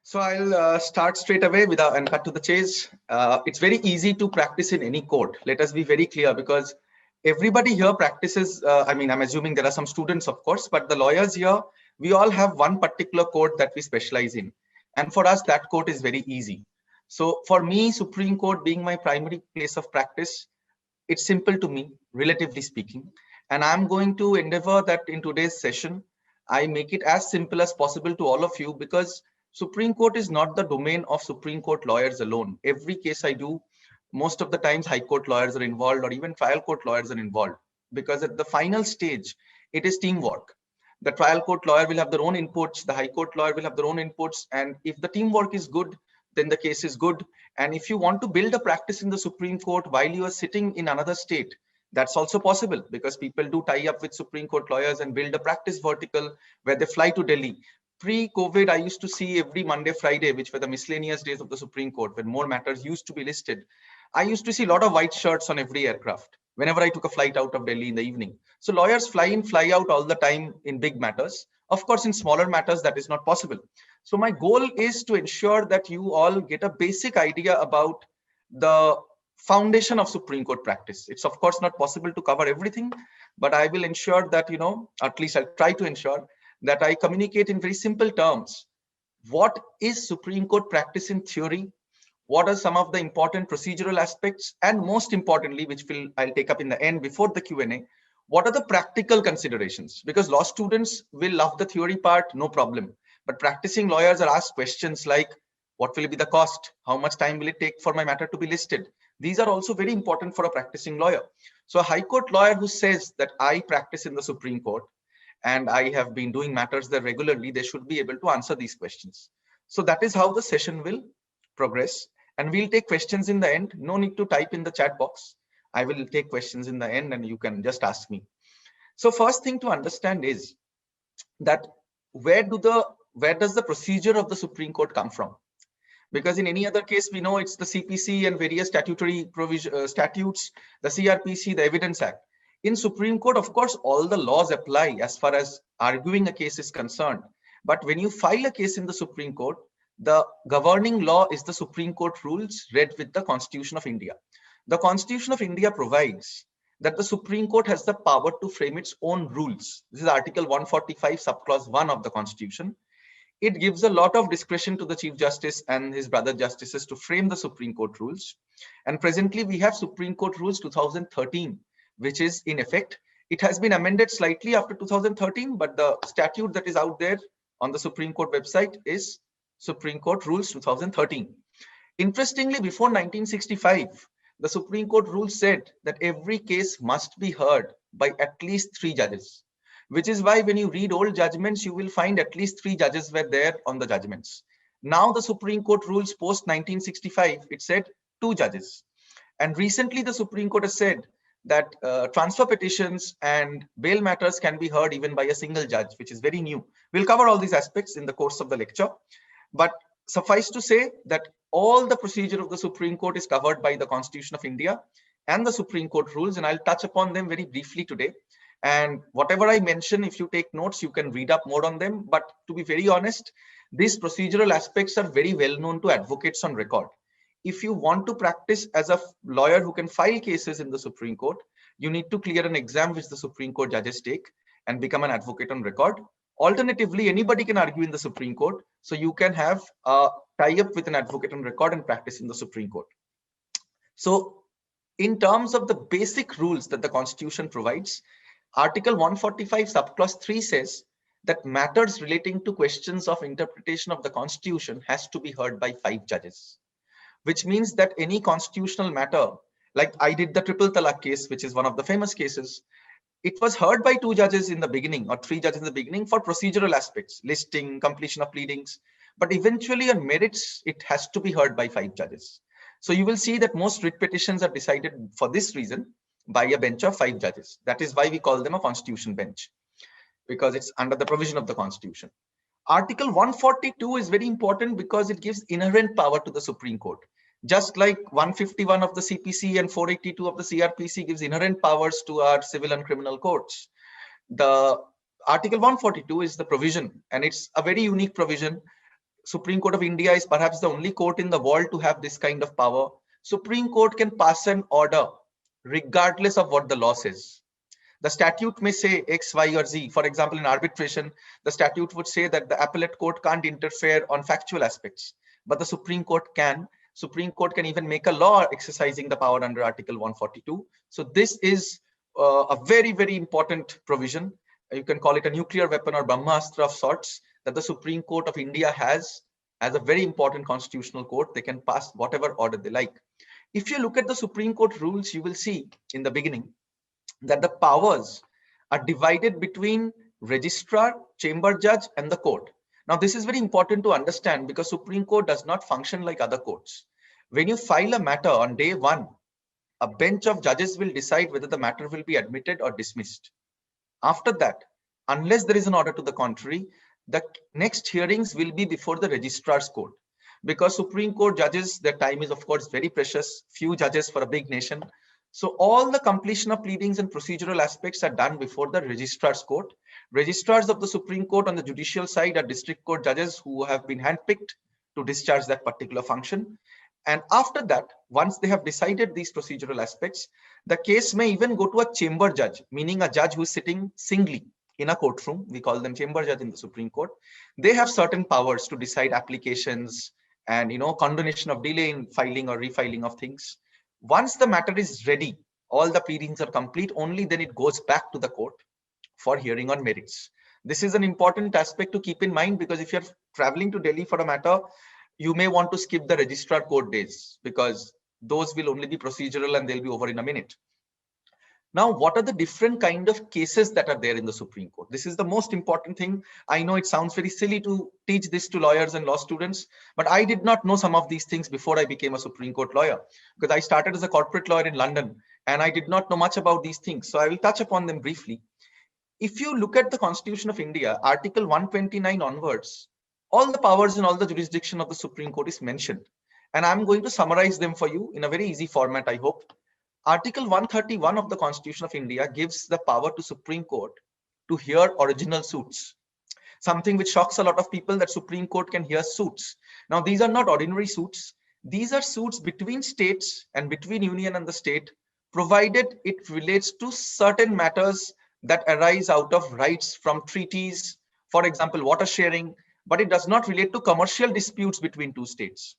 So I'll start straight away without and cut to the chase. It's very easy to practice in any court. Let us be very clear because everybody here practices. I mean, I'm assuming there are some students, of course, but the lawyers here, we all have one particular court that we specialize in. And for us, that court is very easy. So for me, Supreme Court being my primary place of practice, it's simple to me, relatively speaking. And I'm going to endeavor that in today's session, I make it as simple as possible to all of you because Supreme Court is not the domain of Supreme Court lawyers alone. Every case I do, most of the times High Court lawyers are involved or even trial court lawyers are involved because at the final stage, it is teamwork. The trial court lawyer will have their own inputs, the High Court lawyer will have their own inputs, and if the teamwork is good, then the case is good. And if you want to build a practice in the Supreme Court while you are sitting in another state, that's also possible because people do tie up with Supreme Court lawyers and build a practice vertical where they fly to Delhi. Pre-COVID, I used to see every Monday, Friday, which were the miscellaneous days of the Supreme Court, when more matters used to be listed. I used to see a lot of white shirts on every aircraft whenever I took a flight out of Delhi in the evening. So lawyers fly in, fly out all the time in big matters. Of course, in smaller matters, that is not possible. So my goal is to ensure that you all get a basic idea about the foundation of Supreme Court practice. It's of course not possible to cover everything, but I will ensure that, at least I'll try to ensure that I communicate in very simple terms. What is Supreme Court practice in theory? What are some of the important procedural aspects? And most importantly, which I'll take up in the end before the Q&A, what are the practical considerations? Because law students will love the theory part, no problem. But practicing lawyers are asked questions like, what will be the cost? How much time will it take for my matter to be listed? These are also very important for a practicing lawyer. So a High Court lawyer who says that I practice in the Supreme Court and I have been doing matters there regularly, they should be able to answer these questions. So that is how the session will progress. And we'll take questions in the end. No need to type in the chat box. I will take questions in the end and you can just ask me. So first thing to understand is that where does the procedure of the Supreme Court come from? Because in any other case, we know it's the CPC and various statutory statutes, the CRPC, the Evidence Act. In Supreme Court, of course, all the laws apply as far as arguing a case is concerned. But when you file a case in the Supreme Court, the governing law is the Supreme Court rules read with the Constitution of India. The Constitution of India provides that the Supreme Court has the power to frame its own rules. This is Article 145, subclause 1 of the Constitution. It gives a lot of discretion to the Chief Justice and his brother justices to frame the Supreme Court rules. And presently, we have Supreme Court Rules 2013, which is in effect. It has been amended slightly after 2013, but the statute that is out there on the Supreme Court website is Supreme Court Rules 2013. Interestingly, before 1965, the Supreme Court rules said that every case must be heard by at least 3 judges, which is why when you read old judgments, you will find at least 3 judges were there on the judgments. Now the Supreme Court rules post 1965, it said 2 judges. And recently the Supreme Court has said that transfer petitions and bail matters can be heard even by a single judge, which is very new. We'll cover all these aspects in the course of the lecture. But suffice to say that all the procedure of the Supreme Court is covered by the Constitution of India and the Supreme Court rules, and I'll touch upon them very briefly today. And whatever I mention, if you take notes, you can read up more on them. But to be very honest, these procedural aspects are very well known to advocates on record. If you want to practice as a lawyer who can file cases in the Supreme Court, you need to clear an exam which the Supreme Court judges take and become an advocate on record. Alternatively, anybody can argue in the Supreme Court. So you can have a tie-up with an advocate on record and practice in the Supreme Court. So in terms of the basic rules that the Constitution provides, Article 145 subclause 3 says that matters relating to questions of interpretation of the Constitution has to be heard by 5 judges, which means that any constitutional matter, like I did the Triple Talaq case, which is one of the famous cases, it was heard by 2 judges in the beginning or 3 judges in the beginning for procedural aspects, listing, completion of pleadings, but eventually on merits, it has to be heard by 5 judges. So you will see that most writ petitions are decided for this reason by a bench of 5 judges. That is why we call them a constitution bench, because it's under the provision of the Constitution. Article 142 is very important because it gives inherent power to the Supreme Court. Just like 151 of the CPC and 482 of the CRPC gives inherent powers to our civil and criminal courts. The Article 142 is the provision, and it's a very unique provision. Supreme Court of India is perhaps the only court in the world to have this kind of power. Supreme Court can pass an order regardless of what the law says. The statute may say X, Y, or Z. For example, in arbitration, the statute would say that the appellate court can't interfere on factual aspects, but the Supreme Court can. Supreme Court can even make a law exercising the power under Article 142. So this is a very, very important provision. You can call it a nuclear weapon or Brahmastra of sorts that the Supreme Court of India has as a very important constitutional court. They can pass whatever order they like. If you look at the Supreme Court rules, you will see in the beginning that the powers are divided between registrar, chamber judge, and the court. Now, this is very important to understand because Supreme Court does not function like other courts. When you file a matter on day one, a bench of judges will decide whether the matter will be admitted or dismissed. After that, unless there is an order to the contrary, the next hearings will be before the registrar's court. Because Supreme Court judges, their time is of course very precious, few judges for a big nation. So all the completion of pleadings and procedural aspects are done before the registrar's court. Registrars of the Supreme Court on the judicial side are district court judges who have been handpicked to discharge that particular function. And after that, once they have decided these procedural aspects, the case may even go to a chamber judge, meaning a judge who is sitting singly in a courtroom. We call them chamber judge in the Supreme Court. They have certain powers to decide applications and condonation of delay in filing or refiling of things. Once the matter is ready, all the pleadings are complete, only then it goes back to the court for hearing on merits. This is an important aspect to keep in mind because if you're traveling to Delhi for a matter, you may want to skip the registrar court days because those will only be procedural and they'll be over in a minute. Now, what are the different kind of cases that are there in the Supreme Court? This is the most important thing. I know it sounds very silly to teach this to lawyers and law students, but I did not know some of these things before I became a Supreme Court lawyer because I started as a corporate lawyer in London and I did not know much about these things. So I will touch upon them briefly. If you look at the Constitution of India, Article 129 onwards, all the powers and all the jurisdiction of the Supreme Court is mentioned. And I'm going to summarize them for you in a very easy format, I hope. Article 131 of the Constitution of India gives the power to Supreme Court to hear original suits. Something which shocks a lot of people, that Supreme Court can hear suits. Now, these are not ordinary suits. These are suits between states and between union and the state, provided it relates to certain matters that arise out of rights from treaties, for example, water sharing, but it does not relate to commercial disputes between two states.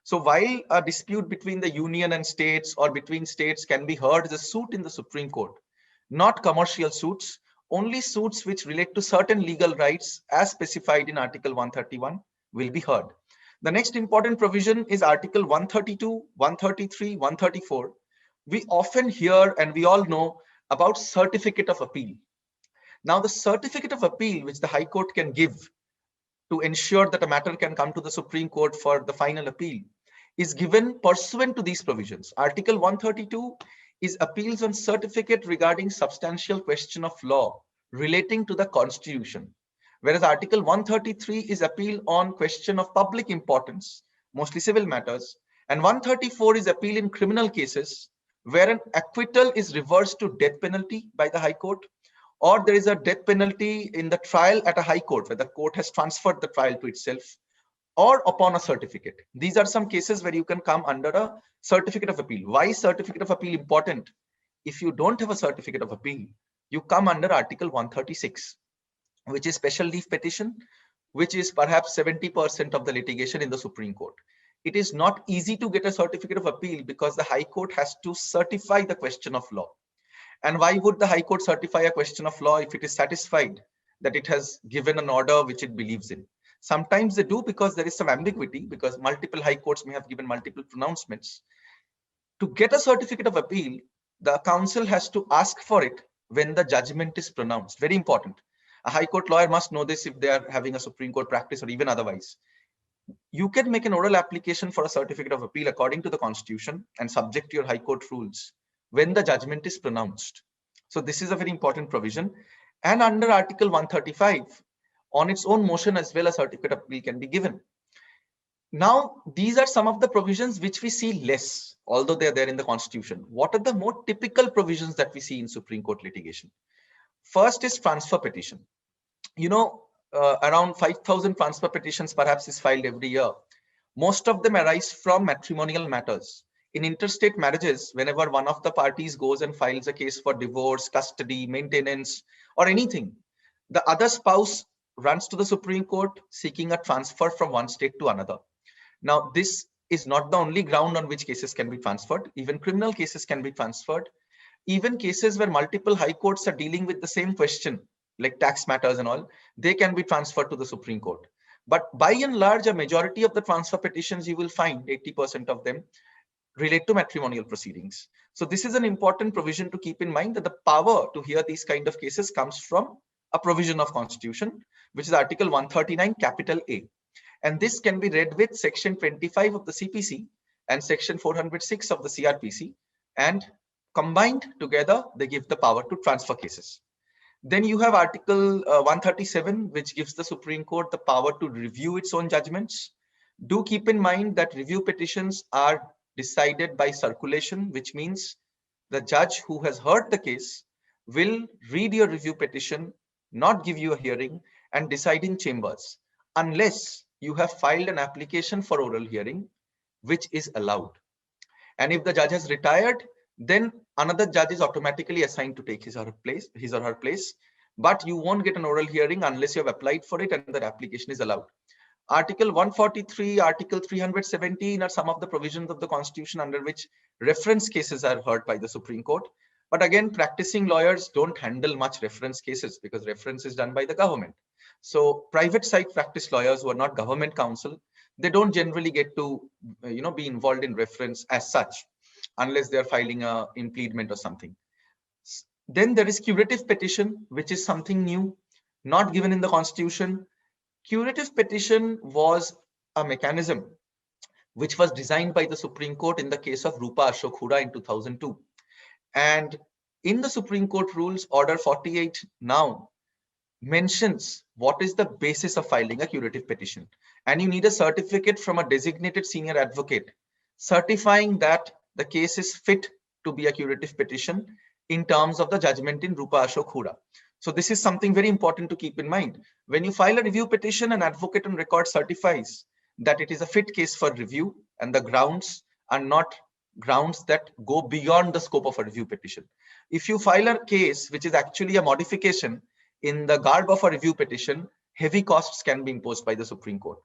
So while a dispute between the union and states or between states can be heard as a suit in the Supreme Court, not commercial suits, only suits which relate to certain legal rights as specified in Article 131 will be heard. The next important provision is Article 132, 133, 134. We often hear and we all know about certificate of appeal. Now, the certificate of appeal which the High Court can give to ensure that a matter can come to the Supreme Court for the final appeal is given pursuant to these provisions. Article 132 is appeals on certificate regarding substantial question of law relating to the Constitution, whereas Article 133 is appeal on question of public importance, mostly civil matters, and 134 is appeal in criminal cases where an acquittal is reversed to death penalty by the High Court, or there is a death penalty in the trial at a High Court where the court has transferred the trial to itself, or upon a certificate. These are some cases where you can come under a certificate of appeal. Why is certificate of appeal important? If you don't have a certificate of appeal, you come under Article 136, which is special leave petition, which is perhaps 70% of the litigation in the Supreme Court. It is not easy to get a certificate of appeal because the High Court has to certify the question of law. And why would the High Court certify a question of law if it is satisfied that it has given an order which it believes in? Sometimes they do because there is some ambiguity, because multiple High Courts may have given multiple pronouncements. To get a certificate of appeal, the counsel has to ask for it when the judgment is pronounced. Very important. A High Court lawyer must know this if they are having a Supreme Court practice or even otherwise. You can make an oral application for a certificate of appeal according to the Constitution and subject to your High Court rules when the judgment is pronounced. So this is a very important provision. And under Article 135, on its own motion as well, a certificate of appeal can be given. Now, these are some of the provisions which we see less, although they are there in the Constitution. What are the more typical provisions that we see in Supreme Court litigation? First is transfer petition. around 5,000 transfer petitions perhaps is filed every year. Most of them arise from matrimonial matters. In interstate marriages, whenever one of the parties goes and files a case for divorce, custody, maintenance, or anything, the other spouse runs to the Supreme Court seeking a transfer from one state to another. Now, this is not the only ground on which cases can be transferred. Even criminal cases can be transferred. Even cases where multiple high courts are dealing with the same question, like tax matters and all, they can be transferred to the Supreme Court. But by and large, a majority of the transfer petitions, you will find 80% of them relate to matrimonial proceedings. So this is an important provision to keep in mind, that the power to hear these kind of cases comes from a provision of Constitution, which is Article 139 capital A. And this can be read with Section 25 of the CPC and Section 406 of the CRPC, and combined together, they give the power to transfer cases. Then you have Article 137, which gives the Supreme Court the power to review its own judgments. Do keep in mind that review petitions are decided by circulation, which means the judge who has heard the case will read your review petition, not give you a hearing, and decide in chambers, unless you have filed an application for oral hearing, which is allowed. And if the judge has retired, then another judge is automatically assigned to take his or her place. But you won't get an oral hearing unless you have applied for it and that application is allowed. Article 143, Article 317 are some of the provisions of the Constitution under which reference cases are heard by the Supreme Court. But again, practicing lawyers don't handle much reference cases because reference is done by the government. So private side practice lawyers who are not government counsel, they don't generally get to be involved in reference as such, unless they're filing a impleadment or something. Then there is curative petition, which is something new, not given in the Constitution. Curative petition was a mechanism which was designed by the Supreme Court in the case of Rupa Ashok Hooda in 2002. And in the Supreme Court rules, Order 48 now mentions what is the basis of filing a curative petition. And you need a certificate from a designated senior advocate certifying that the case is fit to be a curative petition in terms of the judgment in Rupa Ashok Hooda. So this is something very important to keep in mind. When you file a review petition, an advocate on record certifies that it is a fit case for review and the grounds are not grounds that go beyond the scope of a review petition. If you file a case which is actually a modification in the garb of a review petition, heavy costs can be imposed by the Supreme Court.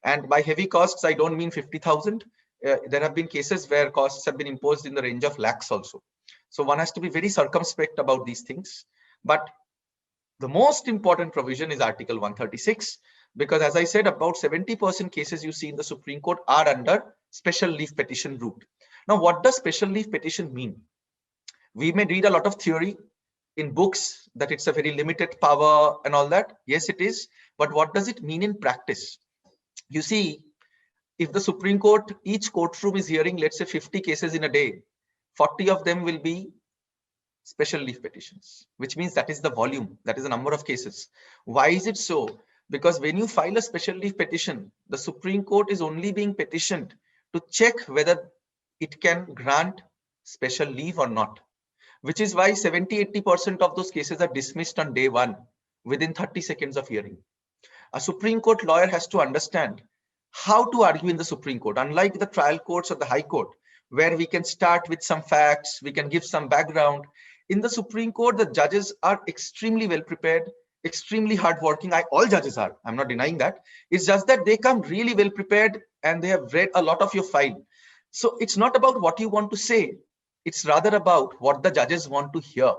And by heavy costs, I don't mean 50,000. There have been cases where costs have been imposed in the range of lakhs also. So one has to be very circumspect about these things. But the most important provision is Article 136, because as I said, about 70% cases you see in the Supreme Court are under special leave petition route. Now, what does special leave petition mean? We may read a lot of theory in books that it's a very limited power and all that. Yes, it is. But what does it mean in practice? You see, if the Supreme Court, each courtroom is hearing, let's say 50 cases in a day, 40 of them will be special leave petitions, which means that is the volume, that is the number of cases. Why is it so? Because when you file a special leave petition, the Supreme Court is only being petitioned to check whether it can grant special leave or not, which is why 70-80% of those cases are dismissed on day one within 30 seconds of hearing. A Supreme Court lawyer has to understand how to argue in the Supreme Court, unlike the trial courts or the High Court, where we can start with some facts, we can give some background. In the Supreme Court, the judges are extremely well prepared, extremely hardworking. All judges are, I'm not denying that. It's just that they come really well prepared and they have read a lot of your file. So it's not about what you want to say. It's rather about what the judges want to hear.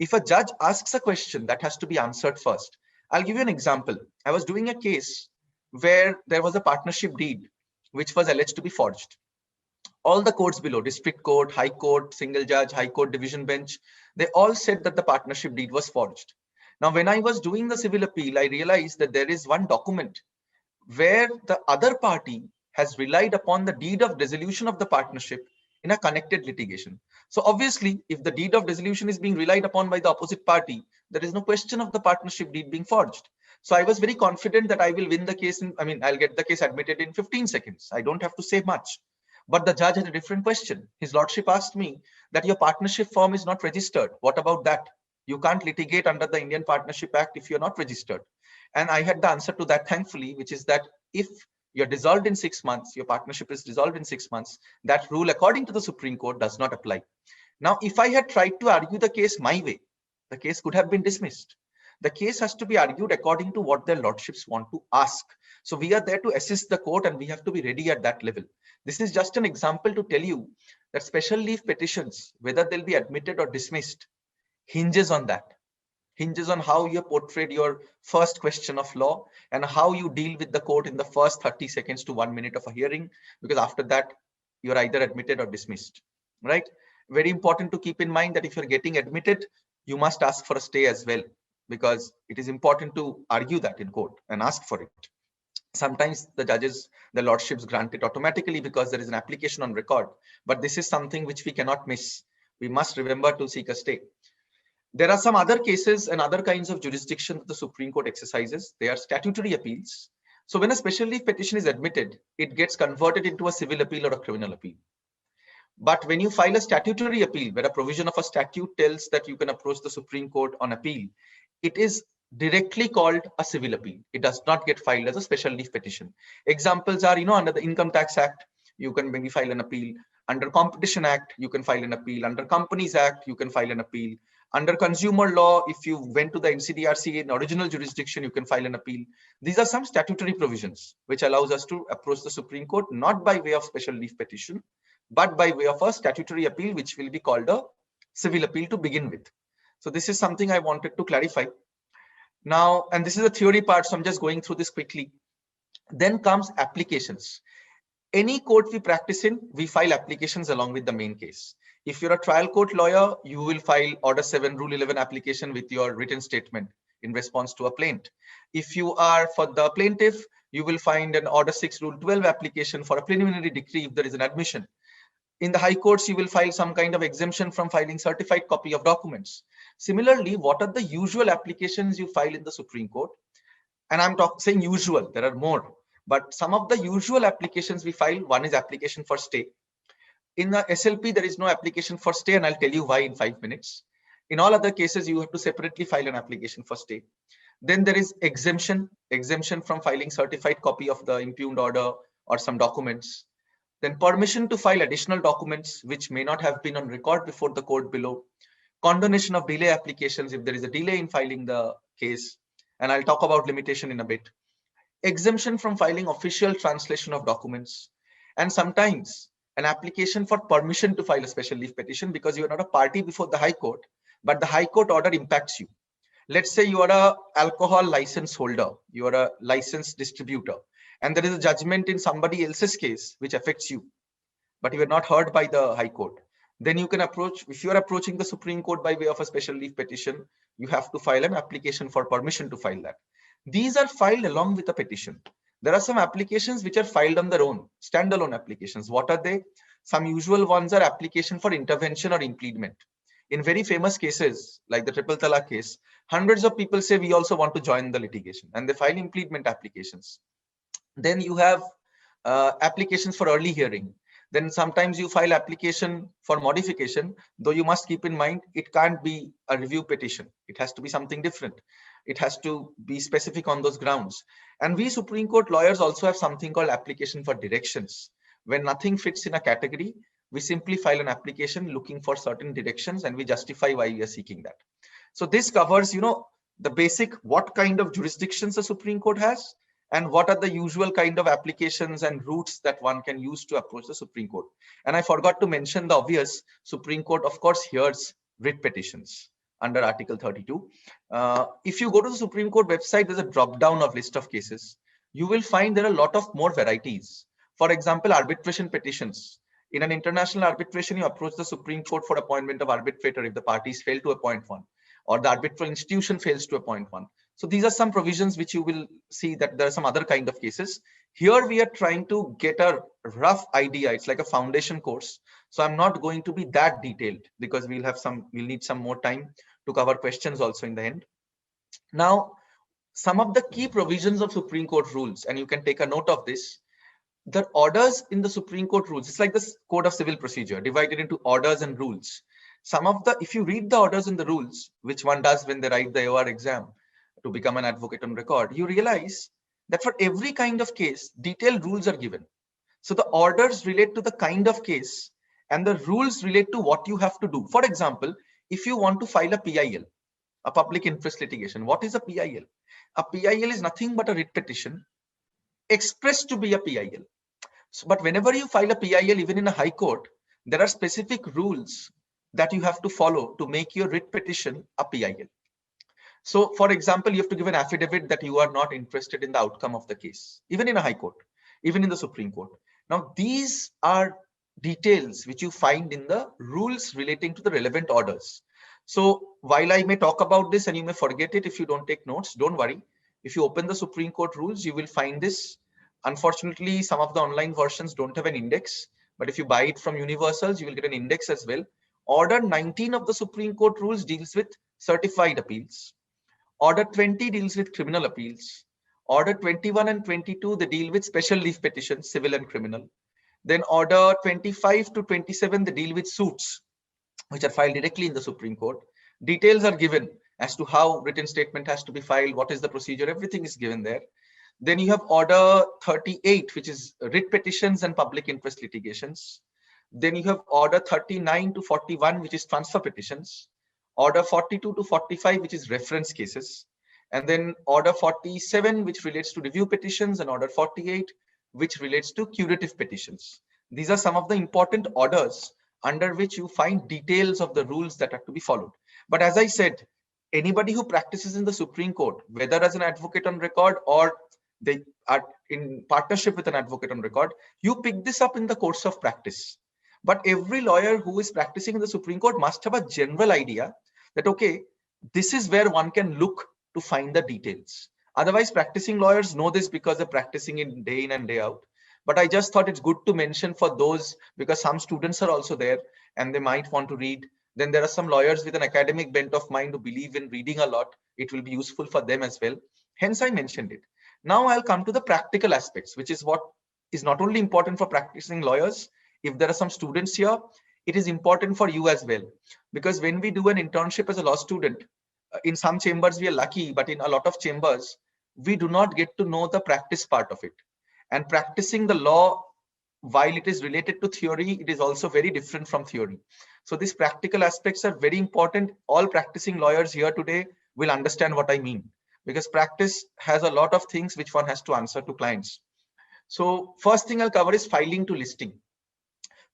If a judge asks a question, that has to be answered first. I'll give you an example. I was doing a case where there was a partnership deed, which was alleged to be forged. All the courts below, district court, high court, single judge, high court, division bench, they all said that the partnership deed was forged. Now, when I was doing the civil appeal, I realized that there is one document where the other party has relied upon the deed of dissolution of the partnership in a connected litigation. So obviously, if the deed of dissolution is being relied upon by the opposite party, there is no question of the partnership deed being forged. So I was very confident that I will win the case. I'll get the case admitted in 15 seconds. I don't have to say much. But the judge had a different question. His lordship asked me that your partnership firm is not registered. What about that? You can't litigate under the Indian Partnership Act if you're not registered. And I had the answer to that, thankfully, which is that if you're dissolved in 6 months, your partnership is dissolved in 6 months, that rule, according to the Supreme Court, does not apply. Now, if I had tried to argue the case my way, the case could have been dismissed. The case has to be argued according to what their lordships want to ask. So we are there to assist the court, and we have to be ready at that level. This is just an example to tell you that special leave petitions, whether they'll be admitted or dismissed, hinges on that. Hinges on how you portrayed your first question of law and how you deal with the court in the first 30 seconds to 1 minute of a hearing, because after that, you're either admitted or dismissed, right? Very important to keep in mind that if you're getting admitted, you must ask for a stay as well, because it is important to argue that in court and ask for it. Sometimes the judges, the lordships grant it automatically because there is an application on record, but this is something which we cannot miss. We must remember to seek a stay. There are some other cases and other kinds of jurisdiction that the Supreme Court exercises. They are statutory appeals. So when a special leave petition is admitted, it gets converted into a civil appeal or a criminal appeal. But when you file a statutory appeal, where a provision of a statute tells that you can approach the Supreme Court on appeal, it is directly called a civil appeal. It does not get filed as a special leave petition. Examples are, under the Income Tax Act, you can maybe file an appeal. Under Competition Act, you can file an appeal. Under Companies Act, you can file an appeal. Under consumer law, if you went to the NCDRC in original jurisdiction, you can file an appeal. These are some statutory provisions which allows us to approach the Supreme Court, not by way of special leave petition, but by way of a statutory appeal, which will be called a civil appeal to begin with. So this is something I wanted to clarify. Now, and this is the theory part, so I'm just going through this quickly. Then comes applications. Any court we practice in, we file applications along with the main case. If you're a trial court lawyer, you will file Order 7, Rule 11 application with your written statement in response to a plaint. If you are for the plaintiff, you will find an Order 6, Rule 12 application for a preliminary decree if there is an admission. In the high courts, you will file some kind of exemption from filing certified copy of documents. Similarly, what are the usual applications you file in the Supreme Court? And I'm saying usual, there are more. But some of the usual applications we file, one is application for stay. In the SLP, there is no application for stay, and I'll tell you why in 5 minutes. In all other cases, you have to separately file an application for stay. Then there is exemption from filing certified copy of the impugned order or some documents. Then permission to file additional documents which may not have been on record before the court below. Condonation of delay applications if there is a delay in filing the case. And I'll talk about limitation in a bit. Exemption from filing official translation of documents. And sometimes an application for permission to file a special leave petition because you are not a party before the High Court, but the High Court order impacts you. Let's say you are an alcohol license holder, you are a licensed distributor, and there is a judgment in somebody else's case which affects you, but you are not heard by the High Court. Then you can approach, if you are approaching the Supreme Court by way of a special leave petition, you have to file an application for permission to file that. These are filed along with a petition. There are some applications which are filed on their own, standalone applications. What are they? Some usual ones are application for intervention or impleadment. In very famous cases, like the Triple Talaq case, hundreds of people say, we also want to join the litigation, and they file impleadment applications. Then you have applications for early hearing. Then sometimes you file application for modification, though you must keep in mind, it can't be a review petition. It has to be something different. It has to be specific on those grounds. And we Supreme Court lawyers also have something called application for directions. When nothing fits in a category, we simply file an application looking for certain directions and we justify why we are seeking that. So this covers, the basic, what kind of jurisdictions the Supreme Court has and what are the usual kind of applications and routes that one can use to approach the Supreme Court. And I forgot to mention the obvious, Supreme Court, of course, hears writ petitions under Article 32. If you go to the Supreme Court website, there's a drop down of list of cases. You will find there are a lot of more varieties. For example, arbitration petitions. In an international arbitration, you approach the Supreme Court for appointment of arbitrator if the parties fail to appoint one, or the arbitral institution fails to appoint one. So these are some provisions which you will see that there are some other kind of cases. Here we are trying to get a rough idea. It's like a foundation course. So I'm not going to be that detailed because we'll need some more time to cover questions also in the end. Now, some of the key provisions of Supreme Court rules, and you can take a note of this. The orders in the Supreme Court rules, it's like the Code of Civil Procedure divided into orders and rules. If you read the orders and the rules, which one does when they write the AOR exam, to become an advocate on record, you realize that for every kind of case, detailed rules are given. So the orders relate to the kind of case and the rules relate to what you have to do. For example, if you want to file a PIL, a public interest litigation, what is a PIL? A PIL is nothing but a writ petition expressed to be a PIL. So, but whenever you file a PIL, even in a high court, there are specific rules that you have to follow to make your writ petition a PIL. So, for example, you have to give an affidavit that you are not interested in the outcome of the case, even in a high court, even in the Supreme Court. Now, these are details which you find in the rules relating to the relevant orders. So, while I may talk about this and you may forget it if you don't take notes, don't worry. If you open the Supreme Court rules, you will find this. Unfortunately, some of the online versions don't have an index, but if you buy it from Universals, you will get an index as well. Order 19 of the Supreme Court rules deals with certified appeals. Order 20 deals with criminal appeals. Order 21 and 22, they deal with special leave petitions, civil and criminal. Then order 25 to 27, they deal with suits, which are filed directly in the Supreme Court. Details are given as to how written statement has to be filed, what is the procedure, everything is given there. Then you have order 38, which is writ petitions and public interest litigations. Then you have order 39 to 41, which is transfer petitions. Order 42 to 45, which is reference cases. And then order 47, which relates to review petitions, and order 48, which relates to curative petitions. These are some of the important orders under which you find details of the rules that are to be followed. But as I said, anybody who practices in the Supreme Court, whether as an advocate on record or they are in partnership with an advocate on record, you pick this up in the course of practice. But every lawyer who is practicing in the Supreme Court must have a general idea that, okay, this is where one can look to find the details. Otherwise, practicing lawyers know this because they're practicing in and day out. But I just thought it's good to mention for those, because some students are also there and they might want to read. Then there are some lawyers with an academic bent of mind who believe in reading a lot. It will be useful for them as well. Hence, I mentioned it. Now I'll come to the practical aspects, which is what is not only important for practicing lawyers. If there are some students here, it is important for you as well. Because when we do an internship as a law student, in some chambers we are lucky, but in a lot of chambers, we do not get to know the practice part of it. And practicing the law, while it is related to theory, it is also very different from theory. So these practical aspects are very important. All practicing lawyers here today will understand what I mean, because practice has a lot of things which one has to answer to clients. So first thing I'll cover is filing to listing.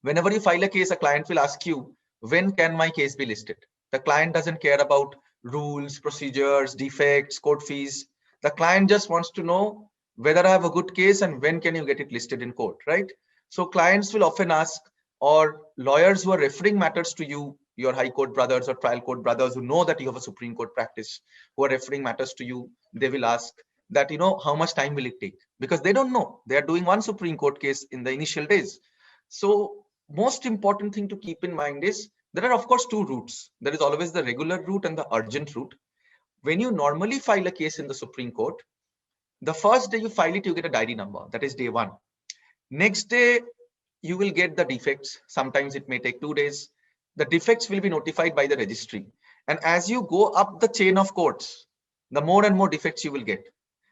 Whenever you file a case, a client will ask you, when can my case be listed? The client doesn't care about rules, procedures, defects, court fees. The client just wants to know whether I have a good case and when can you get it listed in court, right? So clients will often ask, or lawyers who are referring matters to you, your high court brothers or trial court brothers who know that you have a Supreme Court practice, who are referring matters to you, they will ask that, how much time will it take? Because they don't know. They are doing one Supreme Court case in the initial days. So most important thing to keep in mind is there are, of course, two routes. There is always the regular route and the urgent route. When you normally file a case in the Supreme Court, the first day you file it, you get a diary number. That is day one. Next day, you will get the defects. Sometimes it may take 2 days. The defects will be notified by the registry. And as you go up the chain of courts, the more and more defects you will get.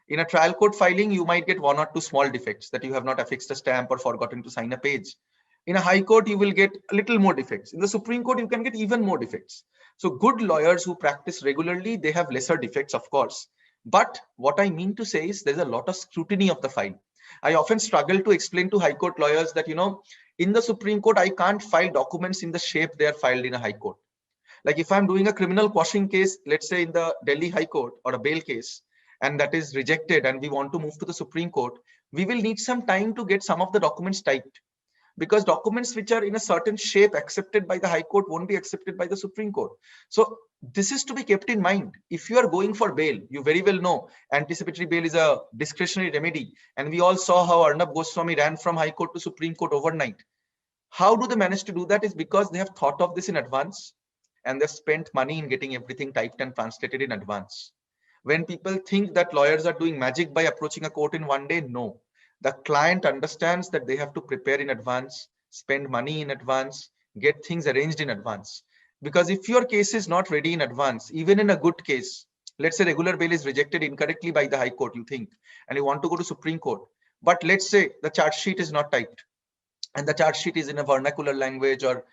In a trial court filing, you might get 1 or 2 small defects that you have not affixed a stamp or forgotten to sign a page. In a high court, you will get a little more defects. In the Supreme Court, you can get even more defects. So good lawyers who practice regularly, they have lesser defects, of course. But what I mean to say is there's a lot of scrutiny of the file. I often struggle to explain to high court lawyers that, in the Supreme Court, I can't file documents in the shape they are filed in a high court. Like if I'm doing a criminal quashing case, let's say in the Delhi High Court or a bail case, and that is rejected and we want to move to the Supreme Court, we will need some time to get some of the documents typed. Because documents which are in a certain shape accepted by the High Court won't be accepted by the Supreme Court. So this is to be kept in mind. If you are going for bail, you very well know anticipatory bail is a discretionary remedy. And we all saw how Arnab Goswami ran from High Court to Supreme Court overnight. How do they manage to do that? Is because they have thought of this in advance and they've spent money in getting everything typed and translated in advance. When people think that lawyers are doing magic by approaching a court in one day, no. The client understands that they have to prepare in advance, spend money in advance, get things arranged in advance. Because if your case is not ready in advance, even in a good case, Let's say regular bail is rejected incorrectly by the High Court, you think, and you want to go to Supreme Court. But let's say the charge sheet is not typed and the charge sheet is in a vernacular language, or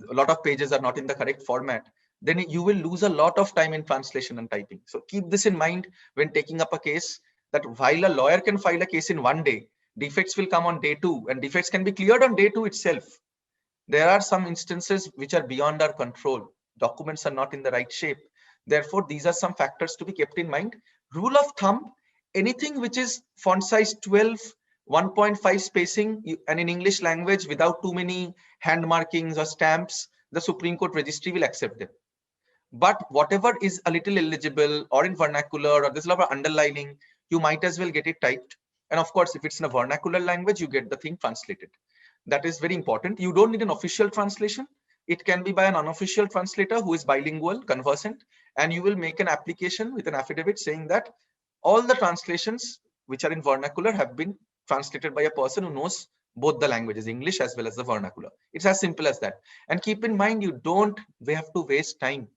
a lot of pages are not in the correct format, then you will lose a lot of time in translation and typing. So keep this in mind when taking up a case, that while a lawyer can file a case in one day, defects will come on day two, and defects can be cleared on day two itself. There are some instances which are beyond our control. Documents are not in the right shape. Therefore, these are some factors to be kept in mind. Rule of thumb, anything which is font size 12, 1.5 spacing, and in English language without too many hand markings or stamps, the Supreme Court registry will accept them. But whatever is a little illegible or in vernacular, or there's a lot of underlining, you might as well get it typed. And of course, if it's in a vernacular language, you get the thing translated. That is very important. You don't need an official translation. It can be by an unofficial translator who is bilingual, conversant, and you will make an application with an affidavit saying that all the translations which are in vernacular have been translated by a person who knows both the languages, English as well as the vernacular. It's as simple as that. And keep in mind, you don't have to waste time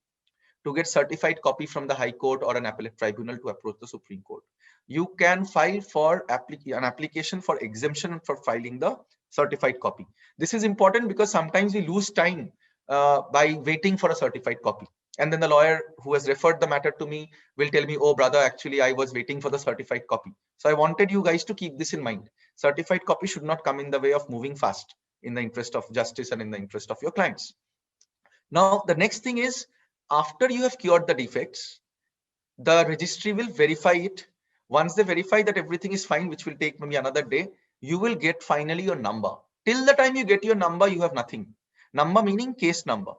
to get certified copy from the High Court or an appellate tribunal to approach the Supreme Court. You can file for an application for exemption for filing the certified copy. This is important because sometimes we lose time by waiting for a certified copy. And then the lawyer who has referred the matter to me will tell me, oh brother, actually I was waiting for the certified copy. So I wanted you guys to keep this in mind. Certified copy should not come in the way of moving fast in the interest of justice and in the interest of your clients. Now, the next thing is, after you have cured the defects, the registry will verify it. Once they verify that everything is fine, which will take maybe another day, you will get finally your number. Till the time you get your number, you have nothing. Number meaning case number.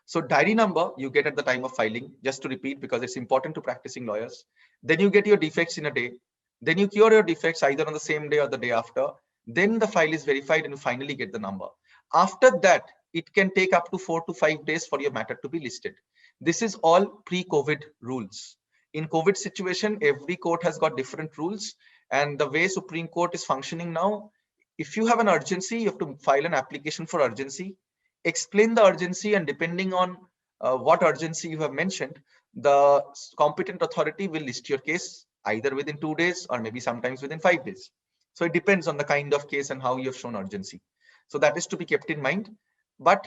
So diary number you get at the time of filing, just to repeat, because it's important to practicing lawyers. Then you get your defects in a day. Then you cure your defects either on the same day or the day after. Then the file is verified and you finally get the number. After that, it can take up to 4 to 5 days for your matter to be listed. This is all pre-COVID rules. In COVID situation, every court has got different rules, and the way Supreme Court is functioning now, if you have an urgency, you have to file an application for urgency, explain the urgency, and depending on what urgency you have mentioned, the competent authority will list your case either within 2 days or maybe sometimes within 5 days. So it depends on the kind of case and how you have shown urgency. So that is to be kept in mind. But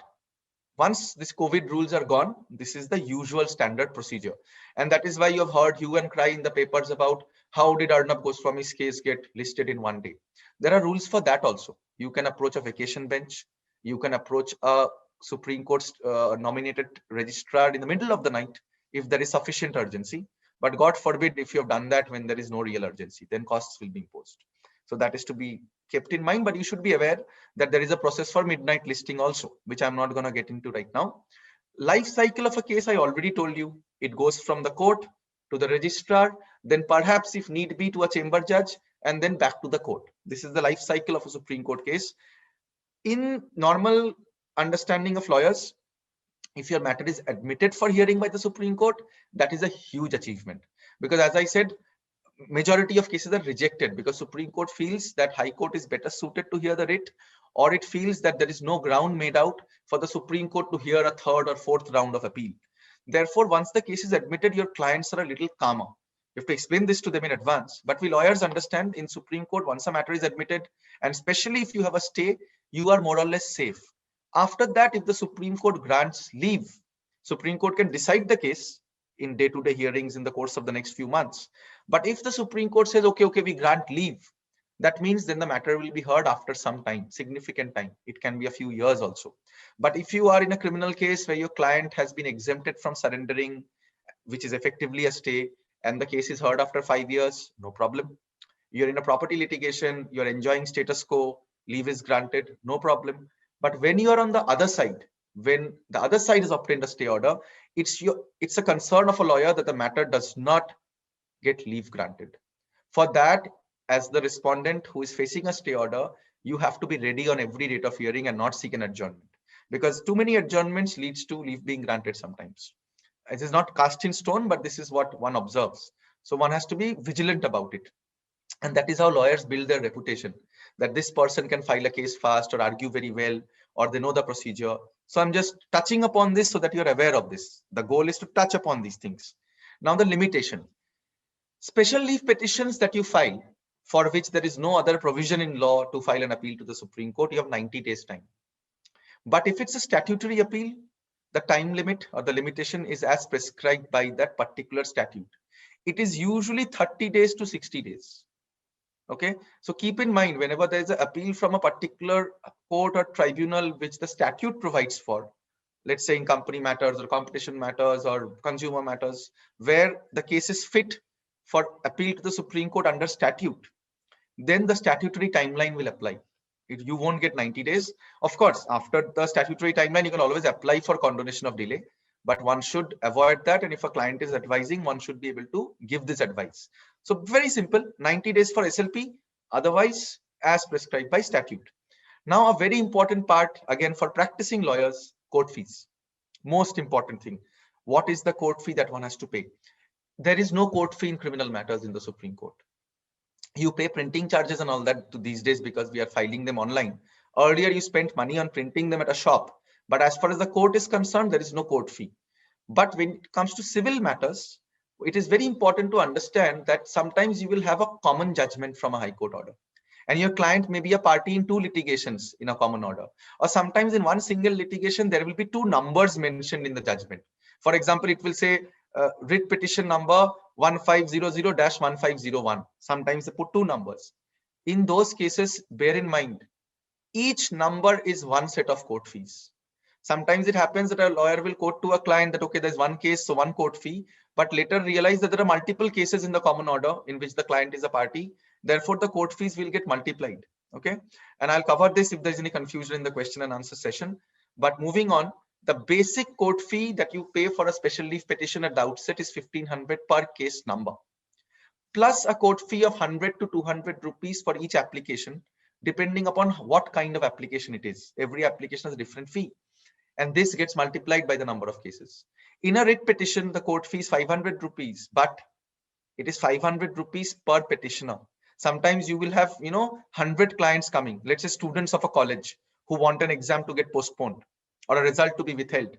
once this COVID rules are gone, this is the usual standard procedure. And that is why you have heard hue and cry in the papers about how did Arnab Goswami's case get listed in one day. There are rules for that also. You can approach a vacation bench. You can approach a Supreme Court nominated registrar in the middle of the night if there is sufficient urgency. But God forbid if you have done that when there is no real urgency, then costs will be imposed. So that is to be kept in mind, but you should be aware that there is a process for midnight listing also, which I'm not going to get into right now. Life cycle of a case, I already told you, it goes from the court to the registrar, then perhaps if need be to a chamber judge, and then back to the court. This is the life cycle of a Supreme Court case. In normal understanding of lawyers, if your matter is admitted for hearing by the Supreme Court, that is a huge achievement. Because as I said, majority of cases are rejected because Supreme Court feels that High Court is better suited to hear the writ, or it feels that there is no ground made out for the Supreme Court to hear a third or fourth round of appeal. Therefore, once the case is admitted, your clients are a little calmer. You have to explain this to them in advance. But we lawyers understand in Supreme Court, once a matter is admitted, and especially if you have a stay, you are more or less safe. After that, if the Supreme Court grants leave, Supreme Court can decide the case in day-to-day hearings in the course of the next few months. But if the Supreme Court says, okay, we grant leave, that means then the matter will be heard after some time, significant time. It can be a few years also. But if you are in a criminal case where your client has been exempted from surrendering, which is effectively a stay, and the case is heard after 5 years, no problem. You're in a property litigation, you're enjoying status quo, leave is granted, no problem. But when you're on the other side, when the other side has obtained a stay order, it's a concern of a lawyer that the matter does not get leave granted. For that, as the respondent who is facing a stay order, you have to be ready on every date of hearing and not seek an adjournment, because too many adjournments leads to leave being granted sometimes. It is not cast in stone, but this is what one observes. So one has to be vigilant about it. And that is how lawyers build their reputation, that this person can file a case fast or argue very well, or they know the procedure. So I'm just touching upon this so that you're aware of this. The goal is to touch upon these things. Now the limitation. Special leave petitions that you file for which there is no other provision in law to file an appeal to the Supreme Court, you have 90 days time. But if it's a statutory appeal, the time limit or the limitation is as prescribed by that particular statute. It is usually 30 days to 60 days. Okay, so keep in mind, whenever there is an appeal from a particular court or tribunal which the statute provides for, let's say in company matters or competition matters or consumer matters, where the case is fit for appeal to the Supreme Court under statute, then the statutory timeline will apply. You won't get 90 days. Of course, after the statutory timeline, you can always apply for condonation of delay, but one should avoid that. And if a client is advising, one should be able to give this advice. So very simple, 90 days for SLP, otherwise as prescribed by statute. Now, a very important part, again, for practicing lawyers, court fees. Most important thing. What is the court fee that one has to pay? There is no court fee in criminal matters in the Supreme Court. You pay printing charges and all that these days because we are filing them online. Earlier, you spent money on printing them at a shop. But as far as the court is concerned, there is no court fee. But when it comes to civil matters, it is very important to understand that sometimes you will have a common judgment from a high court order. And your client may be a party in two litigations in a common order. Or sometimes in one single litigation, there will be two numbers mentioned in the judgment. For example, it will say writ petition number 1500-1501. Sometimes they put two numbers. In those cases, bear in mind, each number is one set of court fees. Sometimes it happens that a lawyer will quote to a client that, okay, there's one case, so one court fee, but later realize that there are multiple cases in the common order in which the client is a party. Therefore, the court fees will get multiplied. Okay. And I'll cover this if there's any confusion in the question and answer session. But moving on, the basic court fee that you pay for a special leave petition at the outset is 1500 per case number, plus a court fee of 100 to 200 rupees for each application, depending upon what kind of application it is. Every application has a different fee, and this gets multiplied by the number of cases. In a writ petition, the court fee is 500 rupees, but it is 500 rupees per petitioner. Sometimes you will have, 100 clients coming, let's say students of a college who want an exam to get postponed or a result to be withheld.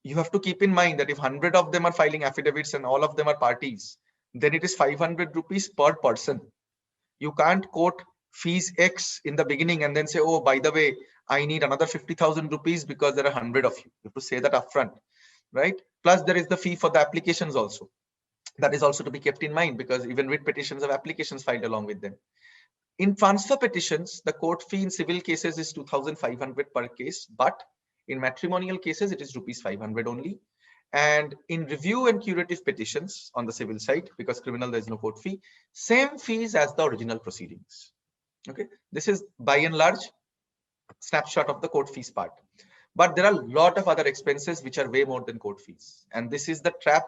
You have to keep in mind that if 100 of them are filing affidavits and all of them are parties, then it is 500 rupees per person. You can't quote fees X in the beginning and then say, oh, by the way, I need another 50,000 rupees because there are 100 of you. You have to say that upfront, right? Plus, there is the fee for the applications also. That is also to be kept in mind because even writ petitions have applications filed along with them. In transfer petitions, the court fee in civil cases is 2,500 per case, but in matrimonial cases, it is rupees 500 only. And in review and curative petitions on the civil side, because criminal, there is no court fee, same fees as the original proceedings. Okay, this is by and large snapshot of the court fees part. But there are a lot of other expenses which are way more than court fees. And this is the trap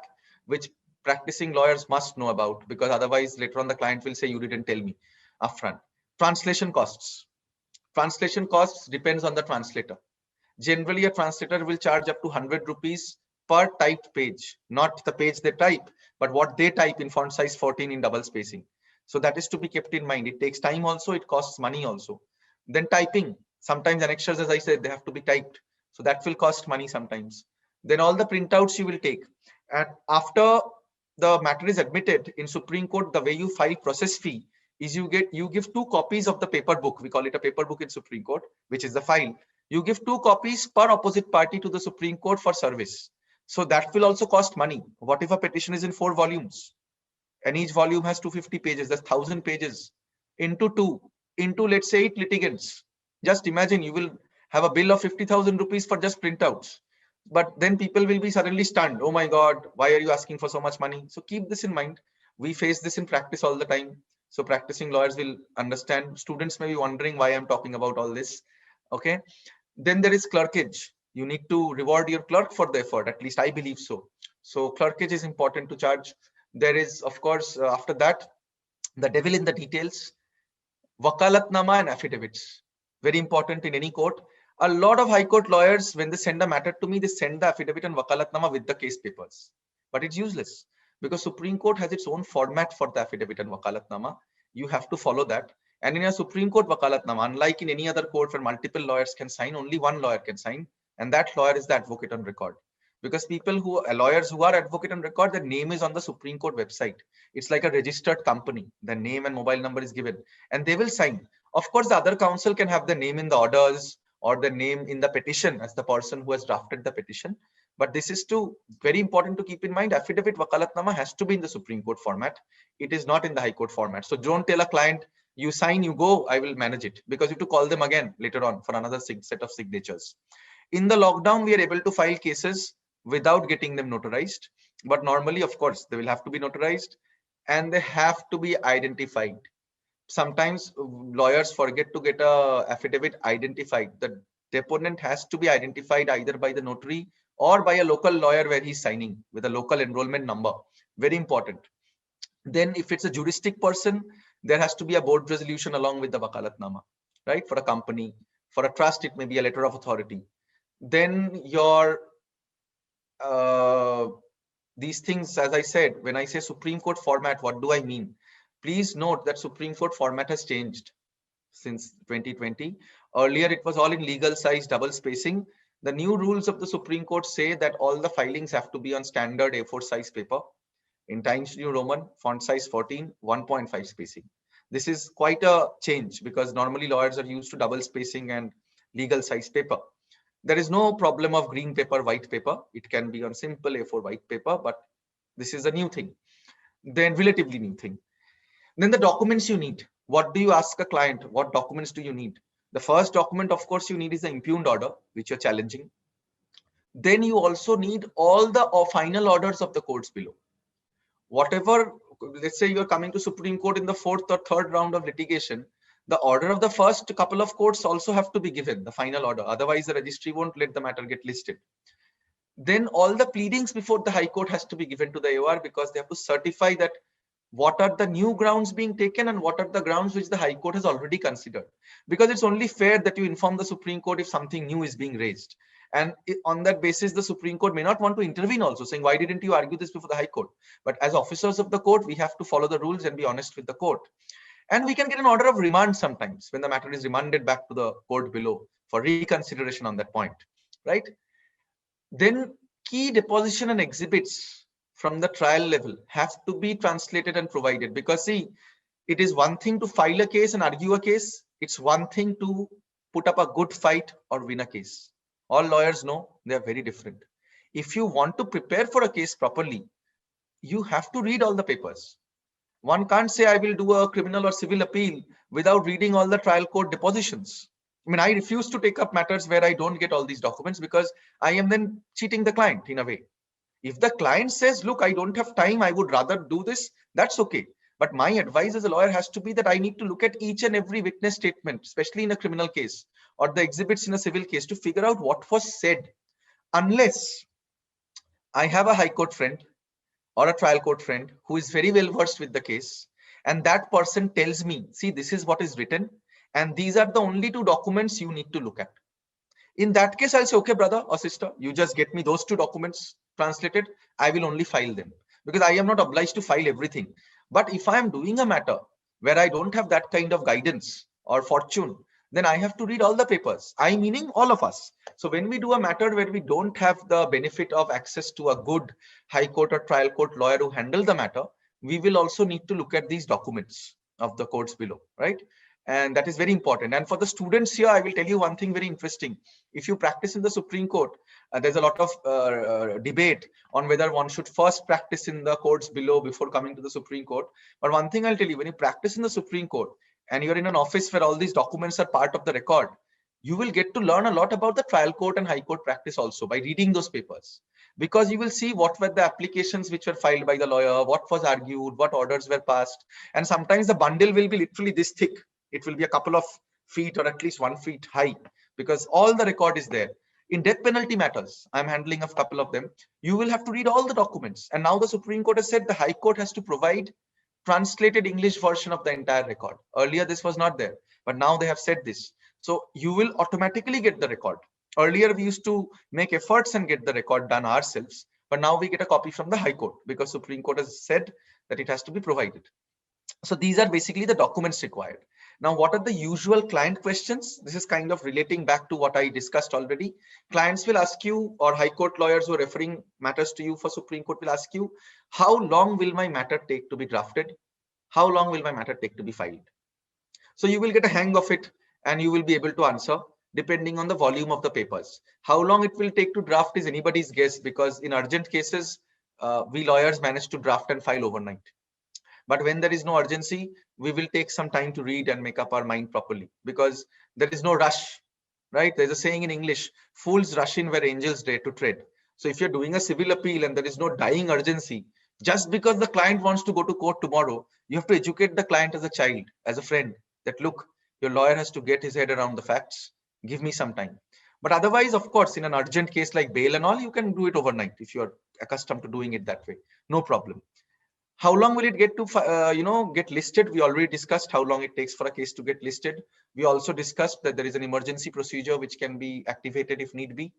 which practicing lawyers must know about, because otherwise later on the client will say, you didn't tell me upfront. Translation costs. Translation costs depends on the translator. Generally, a translator will charge up to 100 rupees per typed page, not the page they type, but what they type in font size 14 in double spacing. So that is to be kept in mind. It takes time also, it costs money also. Then typing, sometimes annexures, as I said, they have to be typed. So that will cost money sometimes. Then all the printouts you will take. And after the matter is admitted in Supreme Court, the way you file process fee is you give 2 copies of the paper book. We call it a paper book in Supreme Court, which is the file. You give 2 copies per opposite party to the Supreme Court for service. So that will also cost money. What if a petition is in 4 volumes and each volume has 250 pages? That's 1,000 pages into 2, into let's say 8 litigants. Just imagine you will have a bill of 50,000 rupees for just printouts. But then people will be suddenly stunned. Oh my God, why are you asking for so much money? So keep this in mind. We face this in practice all the time. So practicing lawyers will understand. Students may be wondering why I'm talking about all this. Okay. Then there is clerkage. You need to reward your clerk for the effort. At least I believe so. So clerkage is important to charge. There is, of course, after that, the devil in the details. Wakalatnama and affidavits. Very important in any court. A lot of high court lawyers, when they send a matter to me, they send the affidavit and wakalatnama with the case papers. But it's useless because Supreme Court has its own format for the affidavit and wakalatnama. You have to follow that. And in a Supreme Court wakalatnama, unlike in any other court where multiple lawyers can sign, only one lawyer can sign. And that lawyer is the advocate on record. because lawyers who are advocate on record, their name is on the Supreme Court website. It's like a registered company. The name and mobile number is given and they will sign. Of course, the other counsel can have the name in the orders or the name in the petition as the person who has drafted the petition. But this is very important to keep in mind. Affidavit wakalatnama has to be in the Supreme Court format. It is not in the High Court format. So don't tell a client, you sign, you go, I will manage it, because you have to call them again later on for another set of signatures. In the lockdown, we are able to file cases without getting them notarized. But normally, of course, they will have to be notarized and they have to be identified. Sometimes lawyers forget to get a affidavit identified. The deponent has to be identified either by the notary or by a local lawyer where he's signing with a local enrollment number. Very important. Then if it's a juristic person, there has to be a board resolution along with the wakalatnama, right? For a company, for a trust, it may be a letter of authority. Then your these things, as I said, when I say Supreme Court format, what do I mean? Please note that Supreme Court format has changed since 2020. Earlier, it was all in legal size, double spacing. The new rules of the Supreme Court say that all the filings have to be on standard A4 size paper in Times New Roman, font size 14, 1.5 spacing. This is quite a change because normally lawyers are used to double spacing and legal size paper. There is no problem of green paper, white paper. It can be on simple A4 white paper, but this is a new thing, then relatively new thing. Then the documents you need. What do you ask a client? What documents do you need? The first document, of course, you need is the impugned order, which you're challenging. Then you also need all the final orders of the courts below. Whatever, let's say you're coming to Supreme Court in the fourth or third round of litigation, the order of the first couple of courts also have to be given, the final order. Otherwise, the registry won't let the matter get listed. Then all the pleadings before the High Court has to be given to the AOR because they have to certify that what are the new grounds being taken and what are the grounds which the High Court has already considered. Because it's only fair that you inform the Supreme Court if something new is being raised. And on that basis, the Supreme Court may not want to intervene also, saying, why didn't you argue this before the High Court? But as officers of the court, we have to follow the rules and be honest with the court. And we can get an order of remand sometimes when the matter is remanded back to the court below for reconsideration on that point, right? Then key deposition and exhibits from the trial level have to be translated and provided, because see, it is one thing to file a case and argue a case. It's one thing to put up a good fight or win a case. All lawyers know they are very different. If you want to prepare for a case properly, you have to read all the papers. One can't say I will do a criminal or civil appeal without reading all the trial court depositions. I mean, I refuse to take up matters where I don't get all these documents because I am then cheating the client in a way. If the client says, look, I don't have time, I would rather do this, that's okay. But my advice as a lawyer has to be that I need to look at each and every witness statement, especially in a criminal case or the exhibits in a civil case, to figure out what was said. Unless I have a high court friend or a trial court friend who is very well versed with the case, and that person tells me, see, this is what is written, and these are the only two documents you need to look at. In that case, I'll say, okay, brother or sister, you just get me those two documents translated. I will only file them because I am not obliged to file everything. But if I am doing a matter where I don't have that kind of guidance or fortune, then I have to read all the papers. I meaning all of us. So when we do a matter where we don't have the benefit of access to a good high court or trial court lawyer who handle the matter, we will also need to look at these documents of the courts below, right? And that is very important. And for the students here, I will tell you one thing very interesting. If you practice in the Supreme Court, there's a lot of debate on whether one should first practice in the courts below before coming to the Supreme Court. But one thing I'll tell you, when you practice in the Supreme Court and you're in an office where all these documents are part of the record, you will get to learn a lot about the trial court and high court practice also by reading those papers, because you will see what were the applications which were filed by the lawyer, what was argued, what orders were passed. And sometimes the bundle will be literally this thick. It will be a couple of feet or at least 1 feet high, because all the record is there. In death penalty matters, I'm handling a couple of them. You will have to read all the documents. And now the Supreme Court has said the High Court has to provide translated English version of the entire record. Earlier, this was not there, but now they have said this. So you will automatically get the record. Earlier, we used to make efforts and get the record done ourselves, but now we get a copy from the High Court because Supreme Court has said that it has to be provided. So these are basically the documents required. Now, what are the usual client questions? This is kind of relating back to what I discussed already. Clients will ask you, or high court lawyers who are referring matters to you for Supreme Court will ask you, how long will my matter take to be drafted? How long will my matter take to be filed? So you will get a hang of it and you will be able to answer depending on the volume of the papers. How long it will take to draft is anybody's guess, because in urgent cases, we lawyers manage to draft and file overnight. But when there is no urgency, we will take some time to read and make up our mind properly, because there is no rush, right? There's a saying in English, fools rush in where angels dare to tread. So if you're doing a civil appeal and there is no dying urgency, just because the client wants to go to court tomorrow, you have to educate the client as a child, as a friend, that look, your lawyer has to get his head around the facts. Give me some time. But otherwise, of course, in an urgent case like bail and all, you can do it overnight if you're accustomed to doing it that way. No problem. How long will it get to get listed? We already discussed how long it takes for a case to get listed. We also discussed that there is an emergency procedure which can be activated if need be.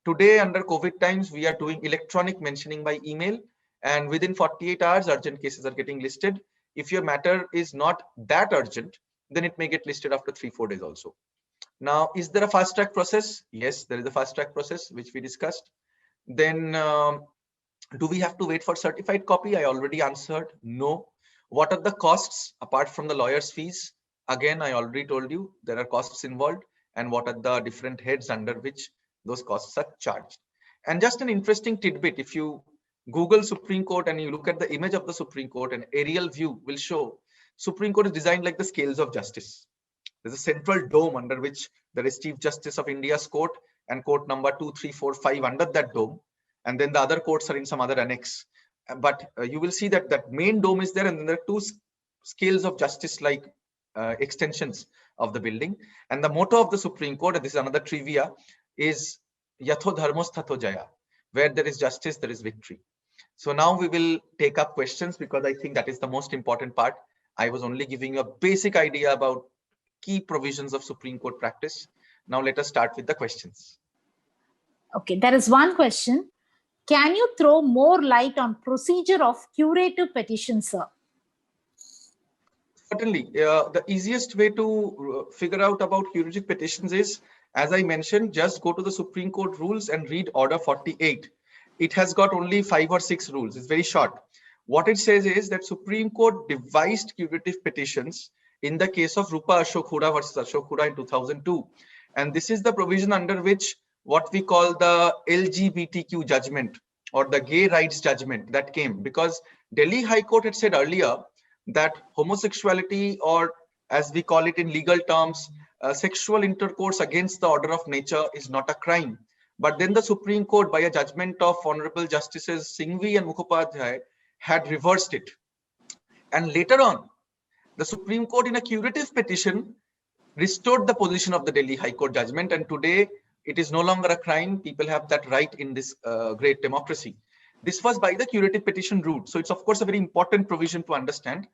Today, under COVID times, we are doing electronic mentioning by email, and within 48 hours urgent cases are getting listed. If your matter is not that urgent, then it may get listed after 3-4 days also. Now, is there a fast track process? Yes, there is a fast track process which we discussed. Then do we have to wait for certified copy? I already answered no. What are the costs apart from the lawyer's fees? Again, I already told you there are costs involved, and what are the different heads under which those costs are charged. And just an interesting tidbit, if you Google Supreme Court and you look at the image of the Supreme Court, an aerial view will show Supreme Court is designed like the scales of justice. There's a central dome under which there is Chief Justice of India's court and court number 2, 3, 4, 5 under that dome. And then the other courts are in some other annex. But you will see that that main dome is there, and then there are two scales of justice like extensions of the building. And the motto of the Supreme Court, and this is another trivia, is Yatho Dharmos Thatho Jaya. Where there is justice, there is victory. So now we will take up questions, because I think that is the most important part. I was only giving you a basic idea about key provisions of Supreme Court practice. Now let us start with the questions. Okay, there is one question. Can you throw more light on procedure of curative petition, sir? Certainly. The easiest way to figure out about curative petitions is, as I mentioned, just go to the Supreme Court rules and read Order 48. It has got only 5 or 6 rules. It's very short. What it says is that Supreme Court devised curative petitions in the case of Rupa Ashok Hooda versus Ashok Hooda in 2002. And this is the provision under which what we call the LGBTQ judgment or the gay rights judgment that came, because Delhi High Court had said earlier that homosexuality, or as we call it in legal terms, sexual intercourse against the order of nature, is not a crime. But then the Supreme Court, by a judgment of Honorable Justices Singhvi and Mukhopadhyay, had reversed it. And later on, the Supreme Court in a curative petition restored the position of the Delhi High Court judgment, and today it is no longer a crime. People have that right in this great democracy. This was by the curative petition route. So it's of course a very important provision to understand.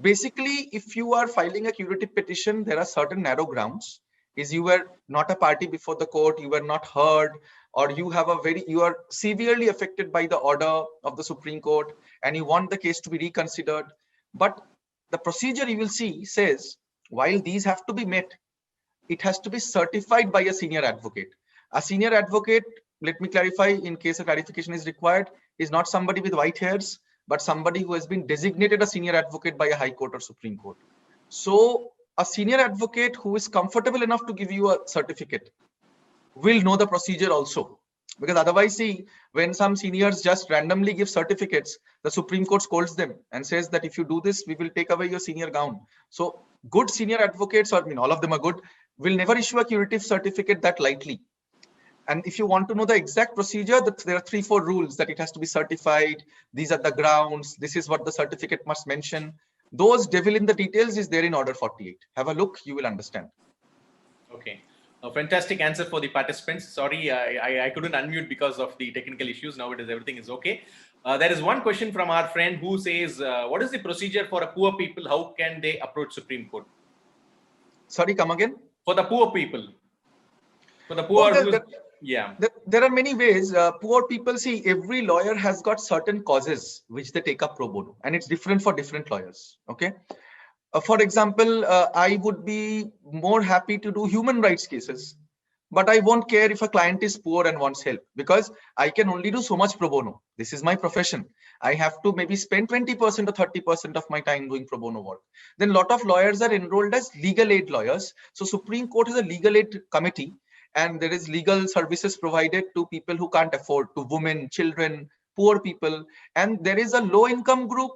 Basically, if you are filing a curative petition, there are certain narrow grounds. Is you were not a party before the court, you were not heard, or you are severely affected by the order of the Supreme Court and you want the case to be reconsidered. But the procedure you will see says, while these have to be met, it has to be certified by a senior advocate. A senior advocate, let me clarify in case a clarification is required, is not somebody with white hairs, but somebody who has been designated a senior advocate by a High Court or Supreme Court. So a senior advocate who is comfortable enough to give you a certificate will know the procedure also. Because otherwise, see, when some seniors just randomly give certificates, the Supreme Court scolds them and says that if you do this, we will take away your senior gown. So good senior advocates, or I mean, all of them are good, will never issue a curative certificate that lightly. And if you want to know the exact procedure, there are 3-4 rules that it has to be certified. These are the grounds. This is what the certificate must mention. Those devil in the details is there in Order 48. Have a look, you will understand. Okay. A fantastic answer for the participants. Sorry, I couldn't unmute because of the technical issues. Now everything is okay. There is one question from our friend who says, what is the procedure for a poor people? How can they approach Supreme Court? Sorry, come again? For the poor people. For the poor, there are many ways. Poor people, see, every lawyer has got certain causes which they take up pro bono, and it's different for different lawyers. Okay. For example, I would be more happy to do human rights cases, but I won't care if a client is poor and wants help, because I can only do so much pro bono. This is my profession. I have to maybe spend 20% or 30% of my time doing pro bono work. Then a lot of lawyers are enrolled as legal aid lawyers. So Supreme Court has a legal aid committee, and there is legal services provided to people who can't afford, to women, children, poor people. And there is a low income group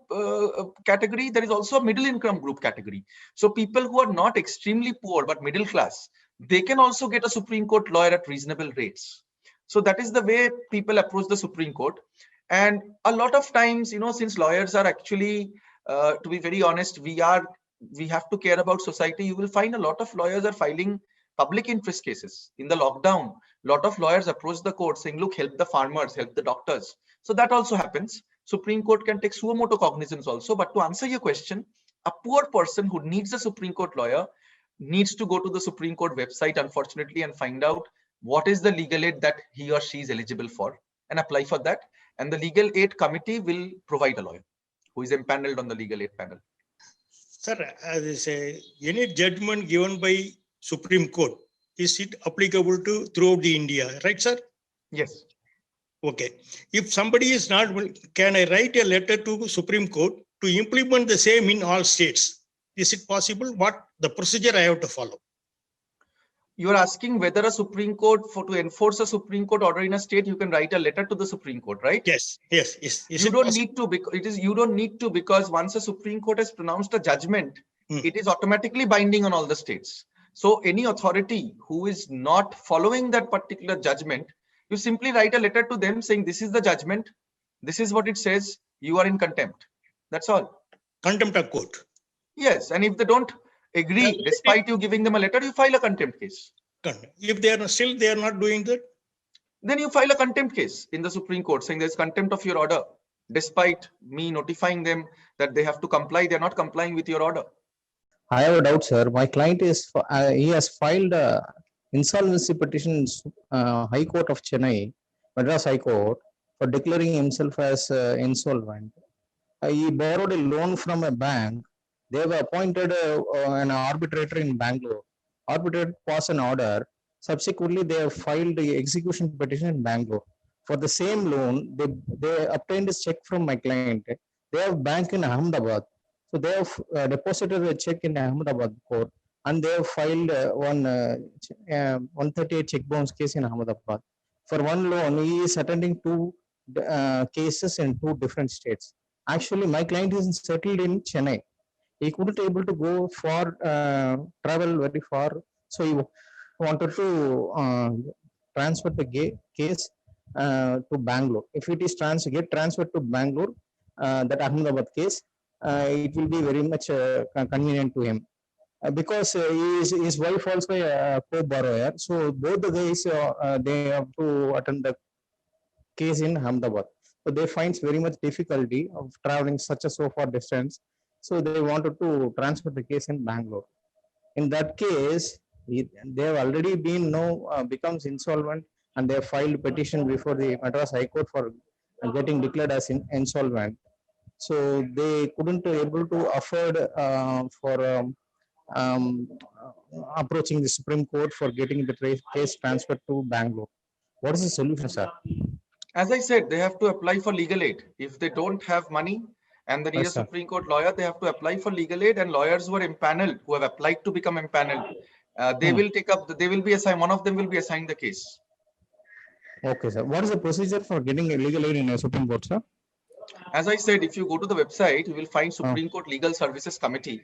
category. There is also a middle income group category. So people who are not extremely poor but middle class, they can also get a Supreme Court lawyer at reasonable rates. So that is the way people approach the Supreme Court. And a lot of times, since lawyers are actually, to be very honest, we have to care about society. You will find a lot of lawyers are filing public interest cases. In the lockdown, a lot of lawyers approach the court saying, look, help the farmers, help the doctors. So that also happens. Supreme Court can take suo motu cognizance also. But to answer your question, a poor person who needs a Supreme Court lawyer needs to go to the Supreme Court website, unfortunately, and find out what is the legal aid that he or she is eligible for and apply for that. And the legal aid committee will provide a lawyer who is empaneled on the legal aid panel. Sir, as I say, any judgment given by Supreme Court, is it applicable to throughout the India, right, sir? Yes. Okay. If somebody is not, can I write a letter to Supreme Court to implement the same in all states? Is it possible? What the procedure I have to follow? You are asking whether a Supreme Court, to enforce a Supreme Court order in a state, you can write a letter to the Supreme Court, right? Yes. Is you don't need to, because you don't need to, because once a Supreme Court has pronounced a judgment, it is automatically binding on all the states. So any authority who is not following that particular judgment, you simply write a letter to them saying, this is the judgment, this is what it says, you are in contempt. That's all. Contempt of court. Yes, and if they don't agree, despite you giving them a letter, you file a contempt case. If they are not doing that, then you file a contempt case in the Supreme Court saying there's contempt of your order, despite me notifying them that they have to comply. They're not complying with your order. I have a doubt, sir. My client is he has filed a insolvency petition in High Court of Chennai, Madras High Court, for declaring himself as insolvent. He borrowed a loan from a bank. They have appointed an arbitrator in Bangalore. Arbitrator passed an order. Subsequently, they have filed the execution petition in Bangalore. For the same loan, they obtained a check from my client. They have bank in Ahmedabad. So they have deposited a check in Ahmedabad court, and they have filed 138 check bounce case in Ahmedabad. For one loan, he is attending two cases in two different states. Actually, my client is settled in Chennai. He couldn't able to go for travel very far, so he wanted to transfer the case to Bangalore. If it is get transferred to Bangalore, that Ahmedabad case, it will be very much convenient to him, because his wife also a co-borrower. So both the guys they have to attend the case in Ahmedabad. So they find very much difficulty of traveling such a so far distance. So they wanted to transfer the case in Bangalore. In that case, they have already been becomes insolvent, and they have filed petition before the Madras High Court for getting declared as insolvent. So they couldn't able to afford for approaching the Supreme Court for getting the case transferred to Bangalore. What is the solution, sir? As I said, they have to apply for legal aid. If they don't have money and they need a Supreme Court lawyer, they have to apply for legal aid. And lawyers who are empaneled, who have applied to become empaneled, they will take up. They will be assigned. One of them will be assigned the case. Okay, sir. What is the procedure for getting a legal aid in a Supreme Court, sir? As I said, if you go to the website, you will find Supreme Court Legal Services Committee,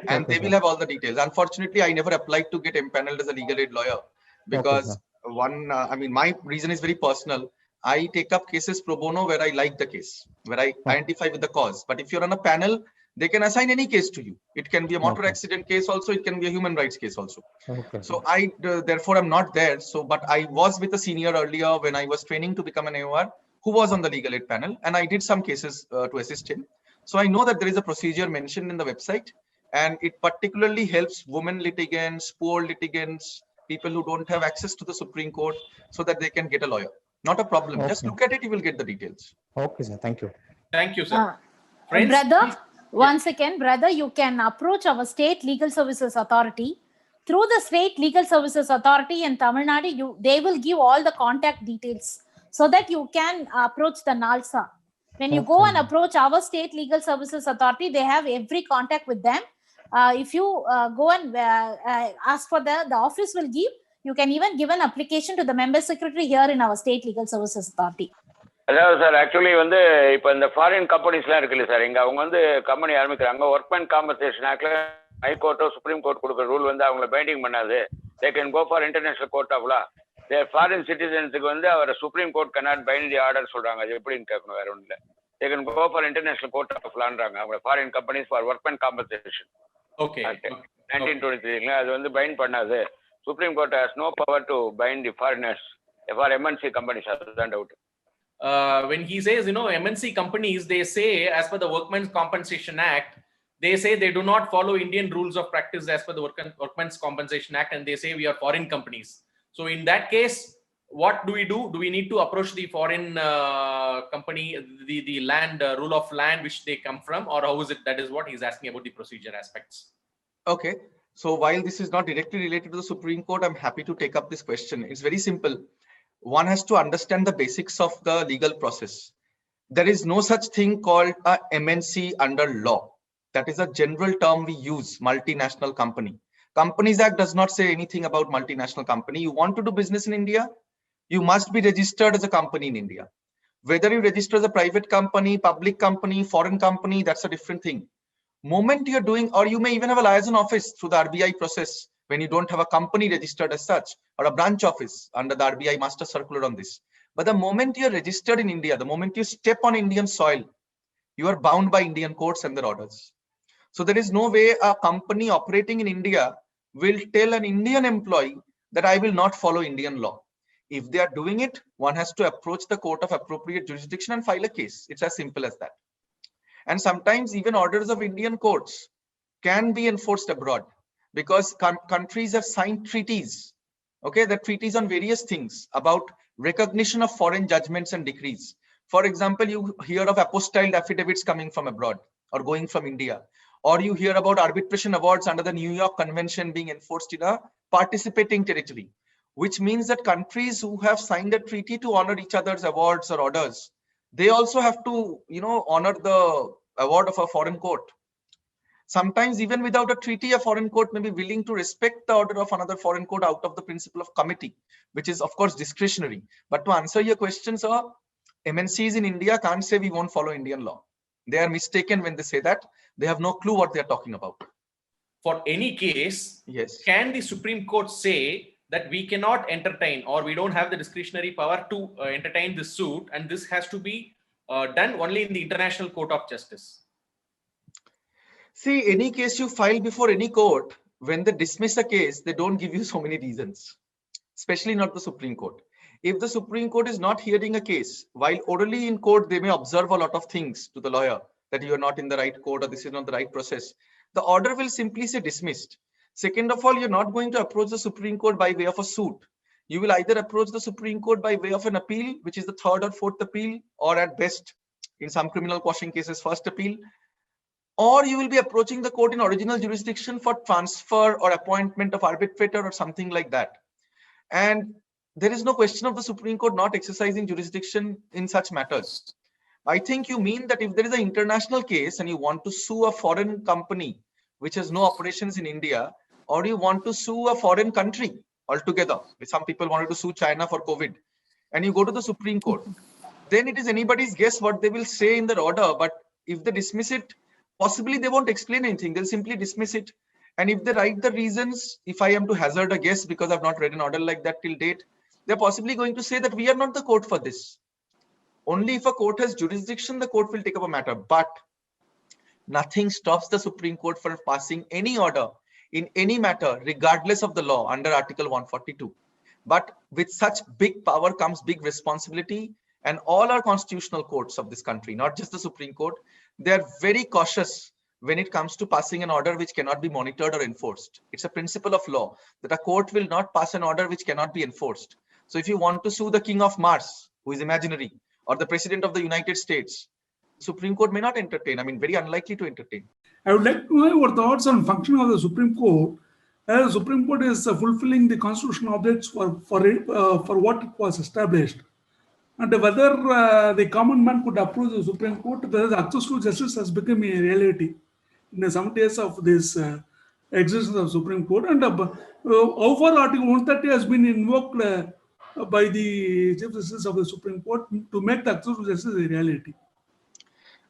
and they will have all the details. Unfortunately, I never applied to get empaneled as a legal aid lawyer because my reason is very personal. I take up cases pro bono where I like the case, where I identify with the cause. But if you're on a panel, they can assign any case to you. It can be a motor accident case also. It can be a human rights case also. So I, therefore, I'm not there. So, but I was with a senior earlier when I was training to become an AOR, who was on the legal aid panel, and I did some cases to assist him. So I know that there is a procedure mentioned in the website, and it particularly helps women litigants, poor litigants, people who don't have access to the Supreme Court, so that they can get a lawyer. Not a problem. Just look at it, you will get the details. Okay, sir. Thank you. Thank you, sir. Friends, brother, Once again, brother, you can approach our state legal services authority. Through the state legal services authority in Tamil Nadu, they will give all the contact details so that you can approach the NALSA. When you go and approach our state legal services authority, they have every contact with them. If you go and ask for the office will give, you can even give an application to the member secretary here in our state legal services authority. அதாவது sir actually வந்து இப்போ இந்த foreign கம்பெனிஸ்லாம் இருக்குல்ல sir, இங்கே அவங்க வந்து company ஆரம்பிக்கிறாங்க. Workman compensation ஆக்ட்ல ஹைகோர்ட்டோ சுப்ரீம் கோர்ட் கொடுக்குற ரூல் வந்து அவங்கள பைண்டிங் பண்ணாது. They can go for international court of law. Foreign சிட்டிசன்ஸுக்கு வந்து அவர் supreme court cannot bind the order சொல்றாங்க. அது எப்படின்னு கேட்கணும், வேற ஒன்றும் இல்லை. They can go for international court of லான்றாங்க அவங்க foreign companies for workman compensation. Okay. 1923 அது வந்து பைண்ட் பண்ணாது. Supreme court has no power to bind the foreigners for MNC companies. அதுதான் doubt. When he says, MNC companies, they say, as per the Workmen's Compensation Act, they say they do not follow Indian rules of practice as per the Workmen's Compensation Act, and they say we are foreign companies. So in that case, what do we do? Do we need to approach the foreign company, the land, rule of land which they come from, or how is it? That is what he's asking about the procedure aspects. Okay. So while this is not directly related to the Supreme Court, I'm happy to take up this question. It's very simple. One has to understand the basics of the legal process. There is no such thing called a MNC under law. That is a general term we use, multinational company. Companies Act does not say anything about multinational company. You want to do business in India, you must be registered as a company in India. Whether you register as a private company, public company, foreign company, that's a different thing. Moment you're doing, or you may even have a liaison office through the RBI process when you don't have a company registered as such, or a branch office under the RBI master circular on this. But the moment you're registered in India, the moment you step on Indian soil, you are bound by Indian courts and their orders. So there is no way a company operating in India will tell an Indian employee that I will not follow Indian law. If they are doing it, one has to approach the court of appropriate jurisdiction and file a case. It's as simple as that. And sometimes even orders of Indian courts can be enforced abroad, because countries have signed treaties, okay, the treaties on various things about recognition of foreign judgments and decrees. For example, you hear of apostilled affidavits coming from abroad or going from India, or you hear about arbitration awards under the New York Convention being enforced in a participating territory, which means that countries who have signed a treaty to honor each other's awards or orders, they also have to, honor the award of a foreign court. Sometimes even without a treaty, a foreign court may be willing to respect the order of another foreign court out of the principle of committee, which is of course discretionary. But to answer your question, sir, MNCs in India can't say we won't follow Indian law. They are mistaken when they say that. They have no clue what they are talking about. For any case, Yes. can the Supreme Court say that we cannot entertain, or we don't have the discretionary power to entertain this suit, and this has to be done only in the International Court of Justice? See, any case you file before any court, when they dismiss a case, they don't give you so many reasons, especially not the Supreme Court. If the Supreme Court is not hearing a case, while orally in court, they may observe a lot of things to the lawyer that you are not in the right court or this is not the right process. The order will simply say dismissed. Second of all, you're not going to approach the Supreme Court by way of a suit. You will either approach the Supreme Court by way of an appeal, which is the third or fourth appeal, or at best, in some criminal quashing cases, first appeal. Or you will be approaching the court in original jurisdiction for transfer or appointment of arbitrator or something like that. And there is no question of the Supreme Court not exercising jurisdiction in such matters. I think you mean that if there is an international case and you want to sue a foreign company which has no operations in India, or you want to sue a foreign country altogether, some people wanted to sue China for COVID, and you go to the Supreme Court, then it is anybody's guess what they will say in their order. But if they dismiss it, possibly they won't explain anything. They'll simply dismiss it. And if they write the reasons, if I am to hazard a guess, because I've not read an order like that till date, they're possibly going to say that we are not the court for this. Only if a court has jurisdiction, the court will take up a matter. But nothing stops the Supreme Court from passing any order in any matter, regardless of the law under Article 142. But with such big power comes big responsibility. And all our constitutional courts of this country, not just the Supreme Court, they are very cautious when it comes to passing an order which cannot be monitored or enforced. It's a principle of law that a court will not pass an order which cannot be enforced. So if you want to sue the King of Mars, who is imaginary, or the President of the United States, Supreme Court may not entertain. I mean, very unlikely to entertain. I would like to know your thoughts on function of the Supreme Court. As the Supreme Court is fulfilling the constitutional objects for what it was established, and whether the common man could approach the Supreme Court, whether access to justice has become a reality in some days of this existence of Supreme Court, and how far Article 130 has been invoked by the Chief Justice of the Supreme Court to make the access to justice a reality.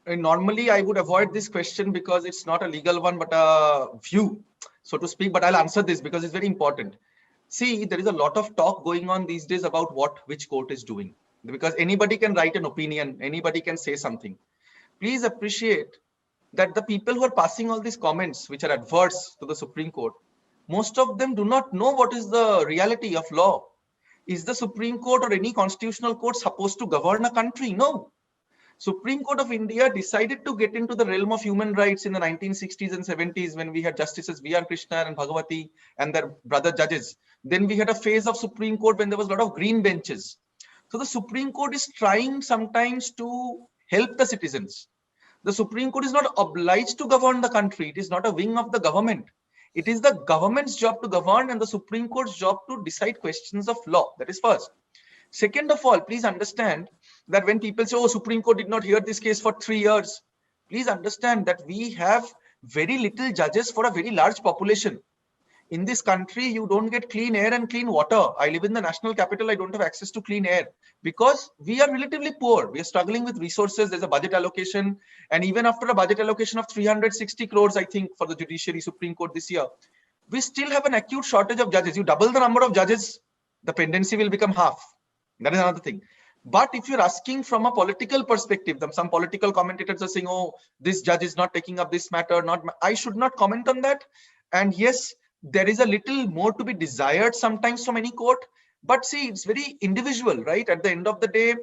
And normally, I would avoid this question because it's not a legal one, but a view, so to speak. But I'll answer this because it's very important. See, there is a lot of talk going on these days about which court is doing, because anybody can write an opinion, anybody can say something. Please appreciate that the people who are passing all these comments, which are adverse to the Supreme Court, most of them do not know what is the reality of law. Is the Supreme Court or any constitutional court supposed to govern a country? No. Supreme Court of India decided to get into the realm of human rights in the 1960s and 70s when we had Justices V.R. Krishna and Bhagwati and their brother judges. Then we had a phase of Supreme Court when there was a lot of green benches. So the Supreme Court is trying sometimes to help the citizens. The Supreme Court is not obliged to govern the country. It is not a wing of the government. It is the government's job to govern and the Supreme Court's job to decide questions of law. That is first. Second of all, please understand that when people say, oh, Supreme Court did not hear this case for 3 years, please understand that we have very little judges for a very large population. In this country, you don't get clean air and clean water. I live in the national capital. I don't have access to clean air because we are relatively poor. We are struggling with resources. There's a budget allocation. And even after a budget allocation of 360 crores, I think, for the Judiciary Supreme Court this year, we still have an acute shortage of judges. You double the number of judges, the pendency will become half. That is another thing. But if you're asking from a political perspective, some political commentators are saying, oh, this judge is not taking up this matter. I should not comment on that. And yes, there is a little more to be desired sometimes from any court. But see, it's very individual, right? At the end of the day,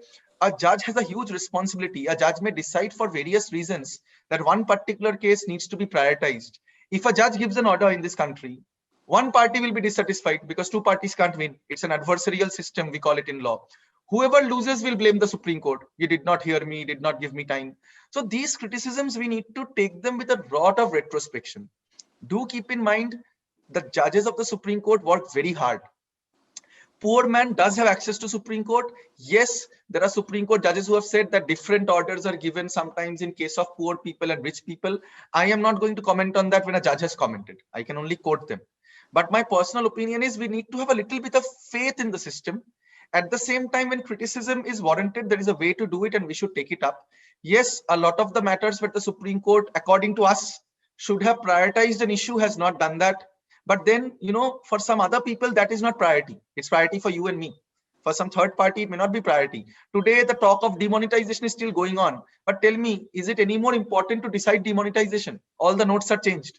a judge has a huge responsibility. A judge may decide for various reasons that one particular case needs to be prioritized. If a judge gives an order in this country, one party will be dissatisfied because two parties can't win. It's an adversarial system, we call it in law. Whoever loses will blame the Supreme Court. You did not hear me, did not give me time. So these criticisms, we need to take them with a lot of retrospection. Do keep in mind the judges of the Supreme Court work very hard. Poor man does have access to Supreme Court. Yes, there are Supreme Court judges who have said that different orders are given sometimes in case of poor people and rich people. I am not going to comment on that when a judge has commented. I can only quote them. But my personal opinion is we need to have a little bit of faith in the system. At the same time, when criticism is warranted, there is a way to do it and we should take it up. Yes, a lot of the matters where the Supreme Court, according to us, should have prioritized an issue has not done that. But then, for some other people, that is not priority. It's priority for you and me. For some third party, it may not be priority. Today, the talk of demonetization is still going on. But tell me, is it any more important to decide demonetization? All the notes are changed.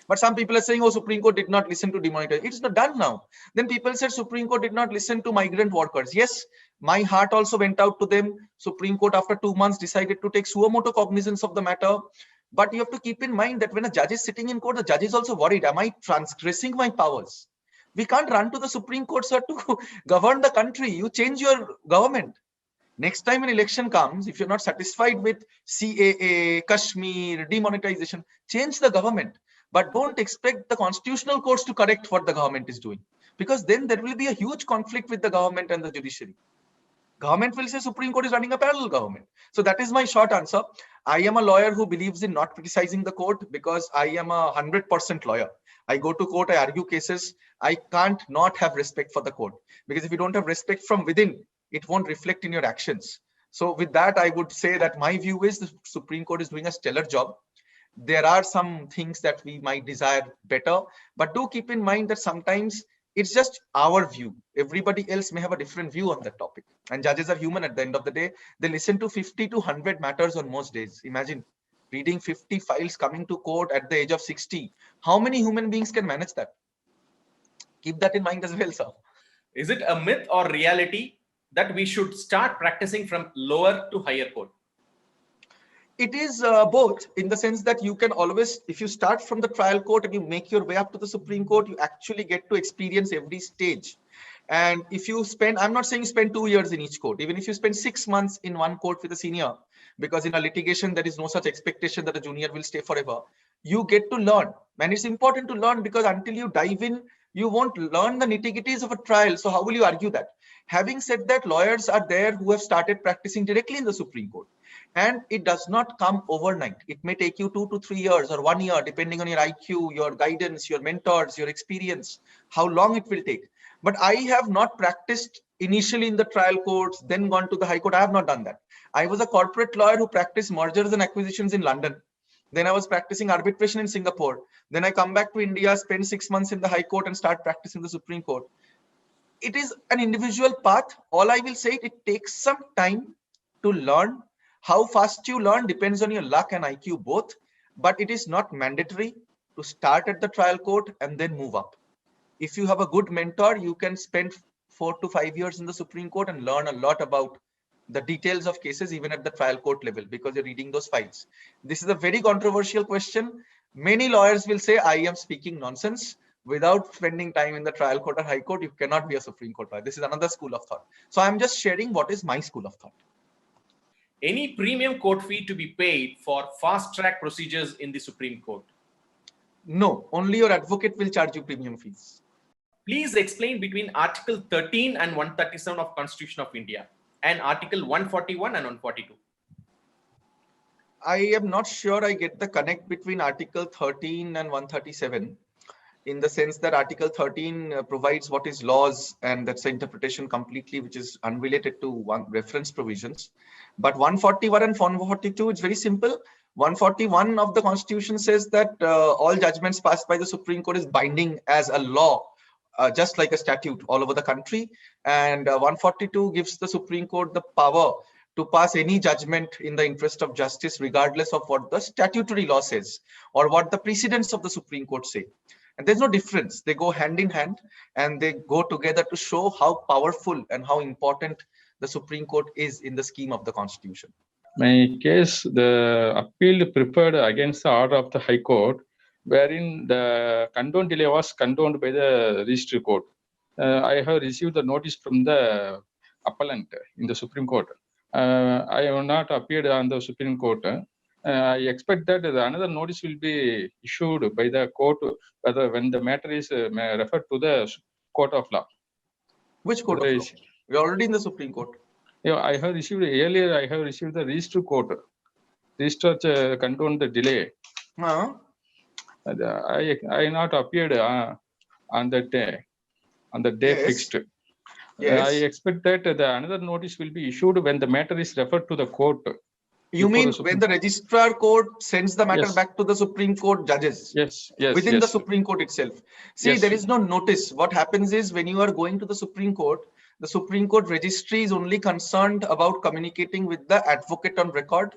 But some people are saying, oh, Supreme Court did not listen to demonetization. It's not done now. Then people said Supreme Court did not listen to migrant workers. Yes, my heart also went out to them. Supreme Court after 2 months decided to take suo motu cognizance of the matter. But you have to keep in mind that when a judge is sitting in court, the judge is also worried. Am I transgressing my powers? We can't run to the Supreme Court, sir, to govern the country. You change your government. Next time an election comes, if you're not satisfied with CAA, Kashmir, demonetization, change the government. But don't expect the constitutional courts to correct what the government is doing, because then there will be a huge conflict with the government and the judiciary. Government will say Supreme Court is running a parallel government. So that is my short answer. I am a lawyer who believes in not criticizing the court because I am a 100% lawyer. I go to court, I argue cases. I can't not have respect for the court, because if you don't have respect from within, it won't reflect in your actions. So with that, I would say that my view is the Supreme Court is doing a stellar job. There are some things that we might desire better, but do keep in mind that sometimes it's just our view. Everybody else may have a different view on that topic. And judges are human at the end of the day. They listen to 50 to 100 matters on most days. Imagine reading 50 files coming to court at the age of 60. How many human beings can manage that? Keep that in mind as well, sir. Is it a myth or reality that we should start practicing from lower to higher court? It is both, in the sense that you can always, if you start from the trial court and you make your way up to the Supreme Court, you actually get to experience every stage. And if you spend, I'm not saying spend 2 years in each court, even if you spend 6 months in one court with a senior, because in a litigation, there is no such expectation that a junior will stay forever. You get to learn, and it's important to learn, because until you dive in, you won't learn the nitty-gritties of a trial. So how will you argue that? Having said that, lawyers are there who have started practicing directly in the Supreme Court, and it does not come overnight. It may take you 2 to 3 years or 1 year, depending on your IQ, your guidance, your mentors, your experience, how long it will take. But I have not practiced initially in the trial courts, then gone to the High Court. I have not done that. I was a corporate lawyer who practiced mergers and acquisitions in London. Then I was practicing arbitration in Singapore. Then I come back to India, spend 6 months in the High Court and start practicing the Supreme Court. It is an individual path. All I will say, it takes some time to learn. How fast you learn depends on your luck and IQ both, but it is not mandatory to start at the trial court and then move up. If you have a good mentor, you can spend 4 to 5 years in the Supreme Court and learn a lot about the details of cases, even at the trial court level, because you're reading those files. This is a very controversial question. Many lawyers will say, I am speaking nonsense. Without spending time in the trial court or High Court, you cannot be a Supreme Court lawyer. This is another school of thought. So I'm just sharing what is my school of thought. Any premium court fee to be paid for fast track procedures in the Supreme Court? No, only your advocate will charge you premium fees. Please explain between Article 13 and 137 of Constitution of India and Article 141 and 142. I am not sure I get the connect between Article 13 and 137, in the sense that Article 13 provides what is laws, and that's the interpretation completely, which is unrelated to one reference provisions. But 141 and 142, it's very simple. 141 of the Constitution says that all judgments passed by the Supreme Court is binding as a law, just like a statute all over the country. And 142 gives the Supreme Court the power to pass any judgment in the interest of justice, regardless of what the statutory law says or what the precedents of the Supreme Court say. And there's no difference. They go hand in hand, and they go together to show how powerful and how important the Supreme Court is in the scheme of the Constitution. My case, the appeal preferred against the order of the High Court, wherein the condoned delay was condoned by the Registry Court. I have received the notice from the appellant in the Supreme Court. I have not appeared on the Supreme Court. I expect that another notice will be issued by the court, whether when the matter is referred to the Court of Law. Which court of law? We're already in the Supreme Court. Yeah, I have received earlier. I have received the Registry Court. Registrar condoned the delay. I not appeared on that day, Yes. fixed. Yes. I expect that another notice will be issued when the matter is referred to the court. You mean when the registrar court sends the matter Yes. back to the Supreme Court judges? Yes, yes, Within yes. the Supreme Court itself. See, Yes. there is no notice. What happens is, when you are going to the Supreme Court, the Supreme Court registry is only concerned about communicating with the advocate on record,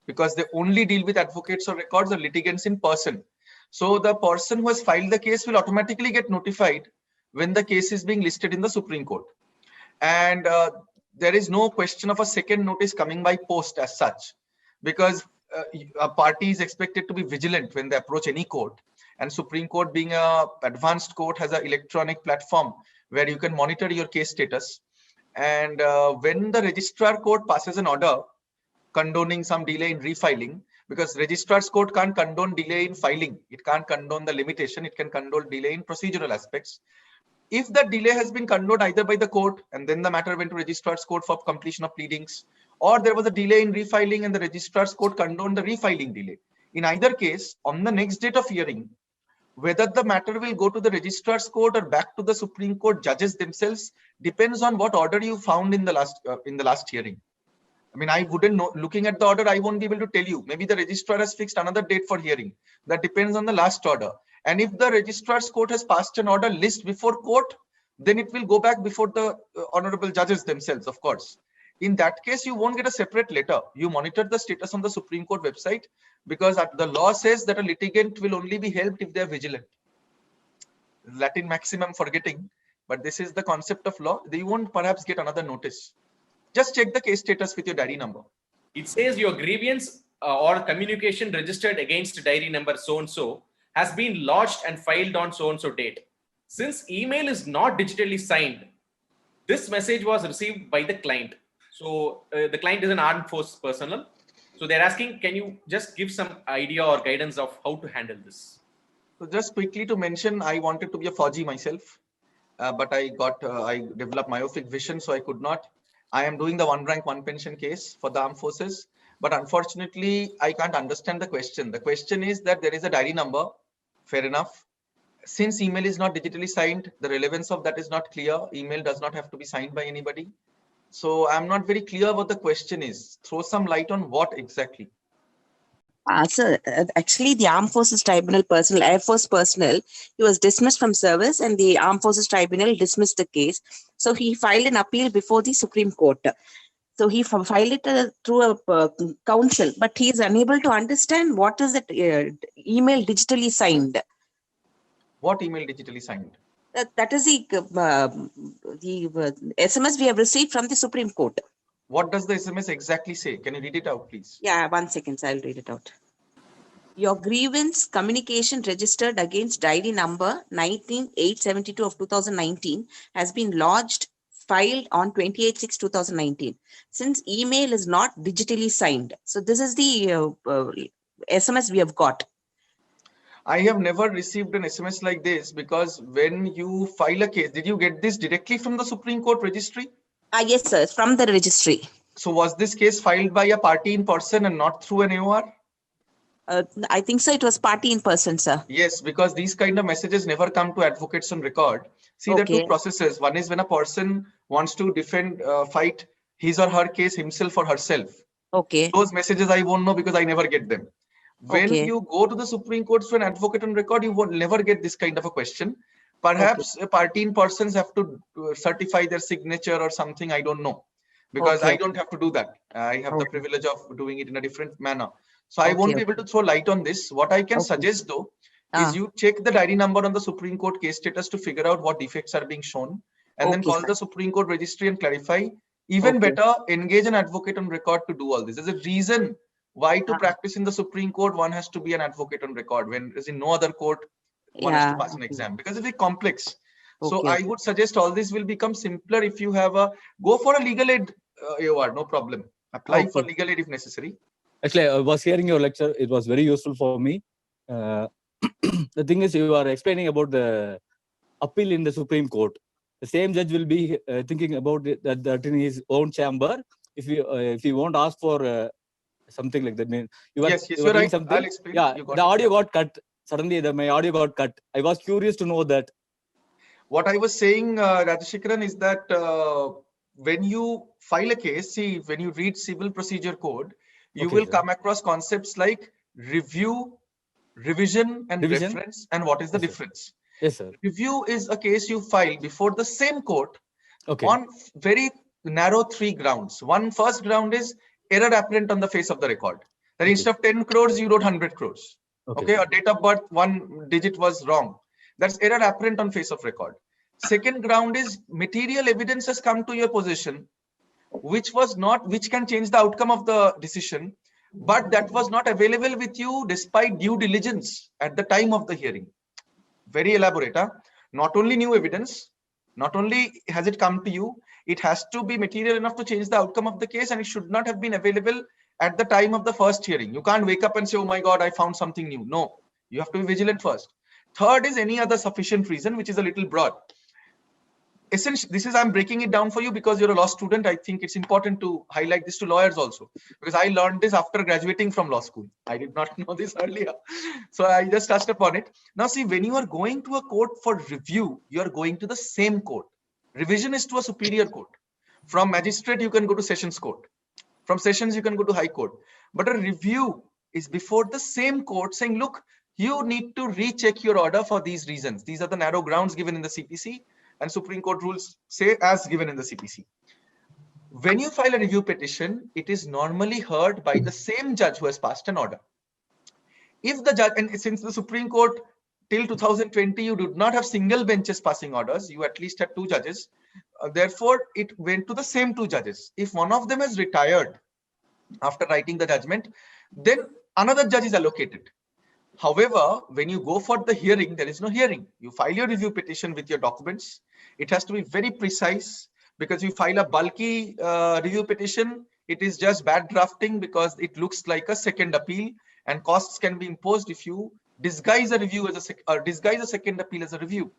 because they only deal with advocates or records or litigants in person. So the person who has filed the case will automatically get notified when the case is being listed in the Supreme Court. And there is no question of a second notice coming by post as such, because a party is expected to be vigilant when they approach any court. And Supreme Court, being a advanced court, has an electronic platform where you can monitor your case status. And when the registrar court passes an order condoning some delay in refiling, because registrar's court can't condone delay in filing, it can't condone the limitation, it can condone delay in procedural aspects. If the delay has been condoned either by the court and then the matter went to registrar's court for completion of pleadings, or there was a delay in refiling and the registrar's court condoned the refiling delay, in either case, on the next date of hearing, whether the matter will go to the registrar's court or back to the Supreme Court judges themselves depends on what order you found in the last hearing. I mean, I wouldn't know. Looking at the order, I won't be able to tell you. Maybe the registrar has fixed another date for hearing. That depends on the last order. And if the registrar's court has passed an order list before court, then it will go back before the honorable judges themselves, of course. In that case, you won't get a separate letter. You monitor the status on the Supreme Court website, because the law says that a litigant will only be helped if they are vigilant. Latin maximum forgetting, but this is the concept of law. They won't perhaps get another notice. Just check the case status with your diary number. It says your grievance or communication registered against diary number so-and-so has been lodged and filed on so-and-so date. Since email is not digitally signed, this message was received by the client. So the client is an armed force personnel. So they're asking, can you just give some idea or guidance of how to handle this? So just quickly to mention, I wanted to be a Fauji myself, but I developed myopic vision, so I could not. I am doing the one rank, one pension case for the armed forces, but unfortunately, I can't understand the question. The question is that there is a diary number, fair enough. Since email is not digitally signed, the relevance of that is not clear. Email does not have to be signed by anybody. So I'm not very clear what the question is. Throw some light on what exactly. Sir, actually, the Armed Forces Tribunal personnel, Air Force personnel, he was dismissed from service and the Armed Forces Tribunal dismissed the case. So he filed an appeal before the Supreme Court. So he filed it through a counsel, but he is unable to understand what is it email digitally signed. What email digitally signed? That is the SMS we have received from the Supreme Court. What does the SMS exactly say? Can you read it out, please? Yeah, 1 second, I'll read it out. Your grievance communication registered against diary number 19872 of 2019 has been lodged, filed on 28/6/2019. Since email is not digitally signed. So this is the SMS we have got. I have never received an SMS like this because when you file a case, did you get this directly from the Supreme Court registry? Yes, sir, from the registry. So was this case filed by a party in person and not through an AOR? I think so. It was party in person, sir. Yes, because these kind of messages never come to advocates on record. See, there are two processes. One is when a person wants to defend, fight his or her case himself or herself. Okay. Those messages I won't know because I never get them. When you go to the Supreme Court to an advocate on record, you will never get this kind of a question. Perhaps a party in persons have to certify their signature or something. I don't know, because I don't have to do that. I have the privilege of doing it in a different manner. So I won't be able to throw light on this. What I can suggest though, is you check the diary number on the Supreme Court case status to figure out what defects are being shown, and then call the Supreme Court registry and clarify. Even better, engage an advocate on record to do all this. There's a reason why to practice in the Supreme Court, one has to be an advocate on record, when as in no other court, one has to pass an exam, because it's very complex. So I would suggest all this will become simpler if you have go for a legal aid AOR, no problem. Apply for legal aid if necessary. Actually, I was hearing your lecture. It was very useful for me. The thing is, you are explaining about the appeal in the Supreme Court. The same judge will be thinking about that in his own chamber. If he won't ask for something like that, you are you're right. Something. I'll explain. Yeah, the audio got cut. Suddenly, my audio got cut. I was curious to know that. What I was saying, Rajashekaran, is that when you file a case, see, when you read Civil Procedure Code, you will come across concepts like review, revision, and reference, and what is the difference. Yes, sir. Review is a case you file before the same court on very narrow 3 grounds. First ground is error apparent on the face of the record. That instead of 10 crores, you wrote 100 crores. Okay, or date of birth, 1 digit was wrong. That's error apparent on face of record. Second ground is material evidence has come to your possession, which can change the outcome of the decision, but that was not available with you despite due diligence at the time of the hearing. Very elaborate, huh? Not only new evidence, not only has it come to you, it has to be material enough to change the outcome of the case, and it should not have been available at the time of the first hearing. You can't wake up and say, oh my God, I found something new. No, you have to be vigilant first. Third is any other sufficient reason, which is a little broad. Essentially, I'm breaking it down for you because you're a law student. I think it's important to highlight this to lawyers also, because I learned this after graduating from law school. I did not know this earlier. So I just touched upon it. Now see, when you are going to a court for review, you are going to the same court. Revision is to a superior court. From magistrate, you can go to sessions court. From sessions, you can go to high court. But a review is before the same court saying, look, you need to recheck your order for these reasons. These are the narrow grounds given in the CPC, and Supreme Court rules say as given in the CPC. When you file a review petition, it is normally heard by the same judge who has passed an order. If the judge, and since the Supreme Court till 2020, you did not have single benches passing orders, you at least had 2 judges. Therefore, it went to the same 2 judges. If one of them has retired after writing the judgment, then another judge is allocated. However, when you go for the hearing, there is no hearing. You file your review petition with your documents. It has to be very precise, because you file a bulky review petition, it is just bad drafting because it looks like a second appeal, and costs can be imposed if you disguise a review as disguise a second appeal as a review.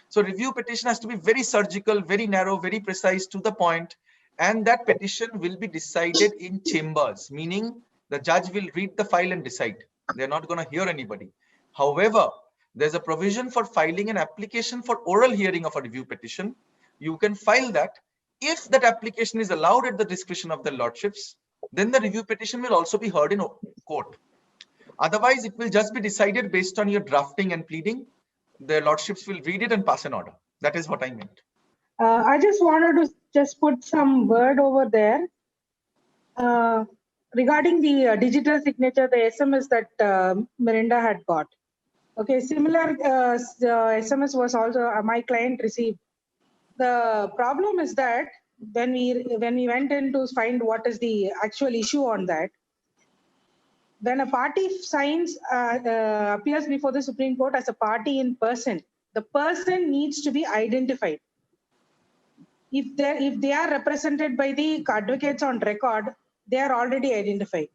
So review petition has to be very surgical, very narrow, very precise, to the point, and that petition will be decided in chambers, meaning the judge will read the file and decide. They're not going to hear anybody. However, there's a provision for filing an application for oral hearing of a review petition. You can file that. If that application is allowed at the discretion of the lordships, then the review petition will also be heard in court. Otherwise, it will just be decided based on your drafting and pleading. The lordships will read it and pass an order. That is what I meant. I just wanted to just put some word over there regarding the digital signature, the SMS that Mirinda had got. Okay, similar SMS was also my client received. The problem is that when we went in to find what is the actual issue on that, when a party signs appears before the Supreme Court as a party in person, the person needs to be identified. If they are represented by the advocates on record, they are already identified.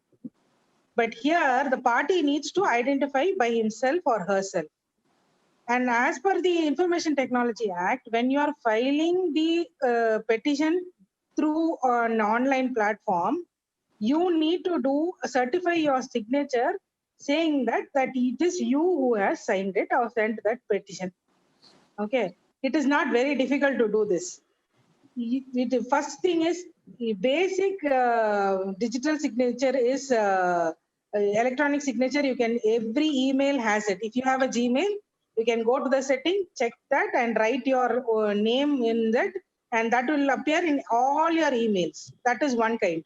But here, the party needs to identify by himself or herself. And as per the Information Technology Act, when you are filing the petition through an online platform, you need to certify your signature saying that it is you who has signed it or sent that petition. Okay, it is not very difficult to do this. The first thing is basic digital signature is electronic signature. Every email has it. If you have a Gmail, you can go to the setting, check that, and write your name in that, and that will appear in all your emails. That is one kind.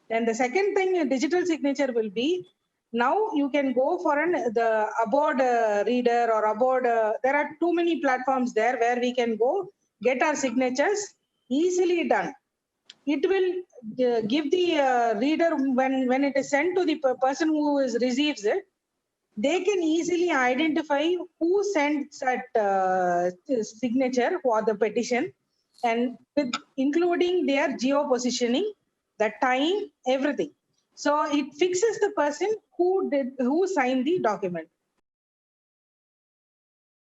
And the second thing, a digital signature will be, now you can go for the Abode reader or Abode. There are too many platforms there where we can go get our signatures easily done. It will give the reader, when it is sent to the person who receives it, they can easily identify who sent that signature for the petition, and including their geo-positioning, the time, everything. So it fixes the person who signed the document.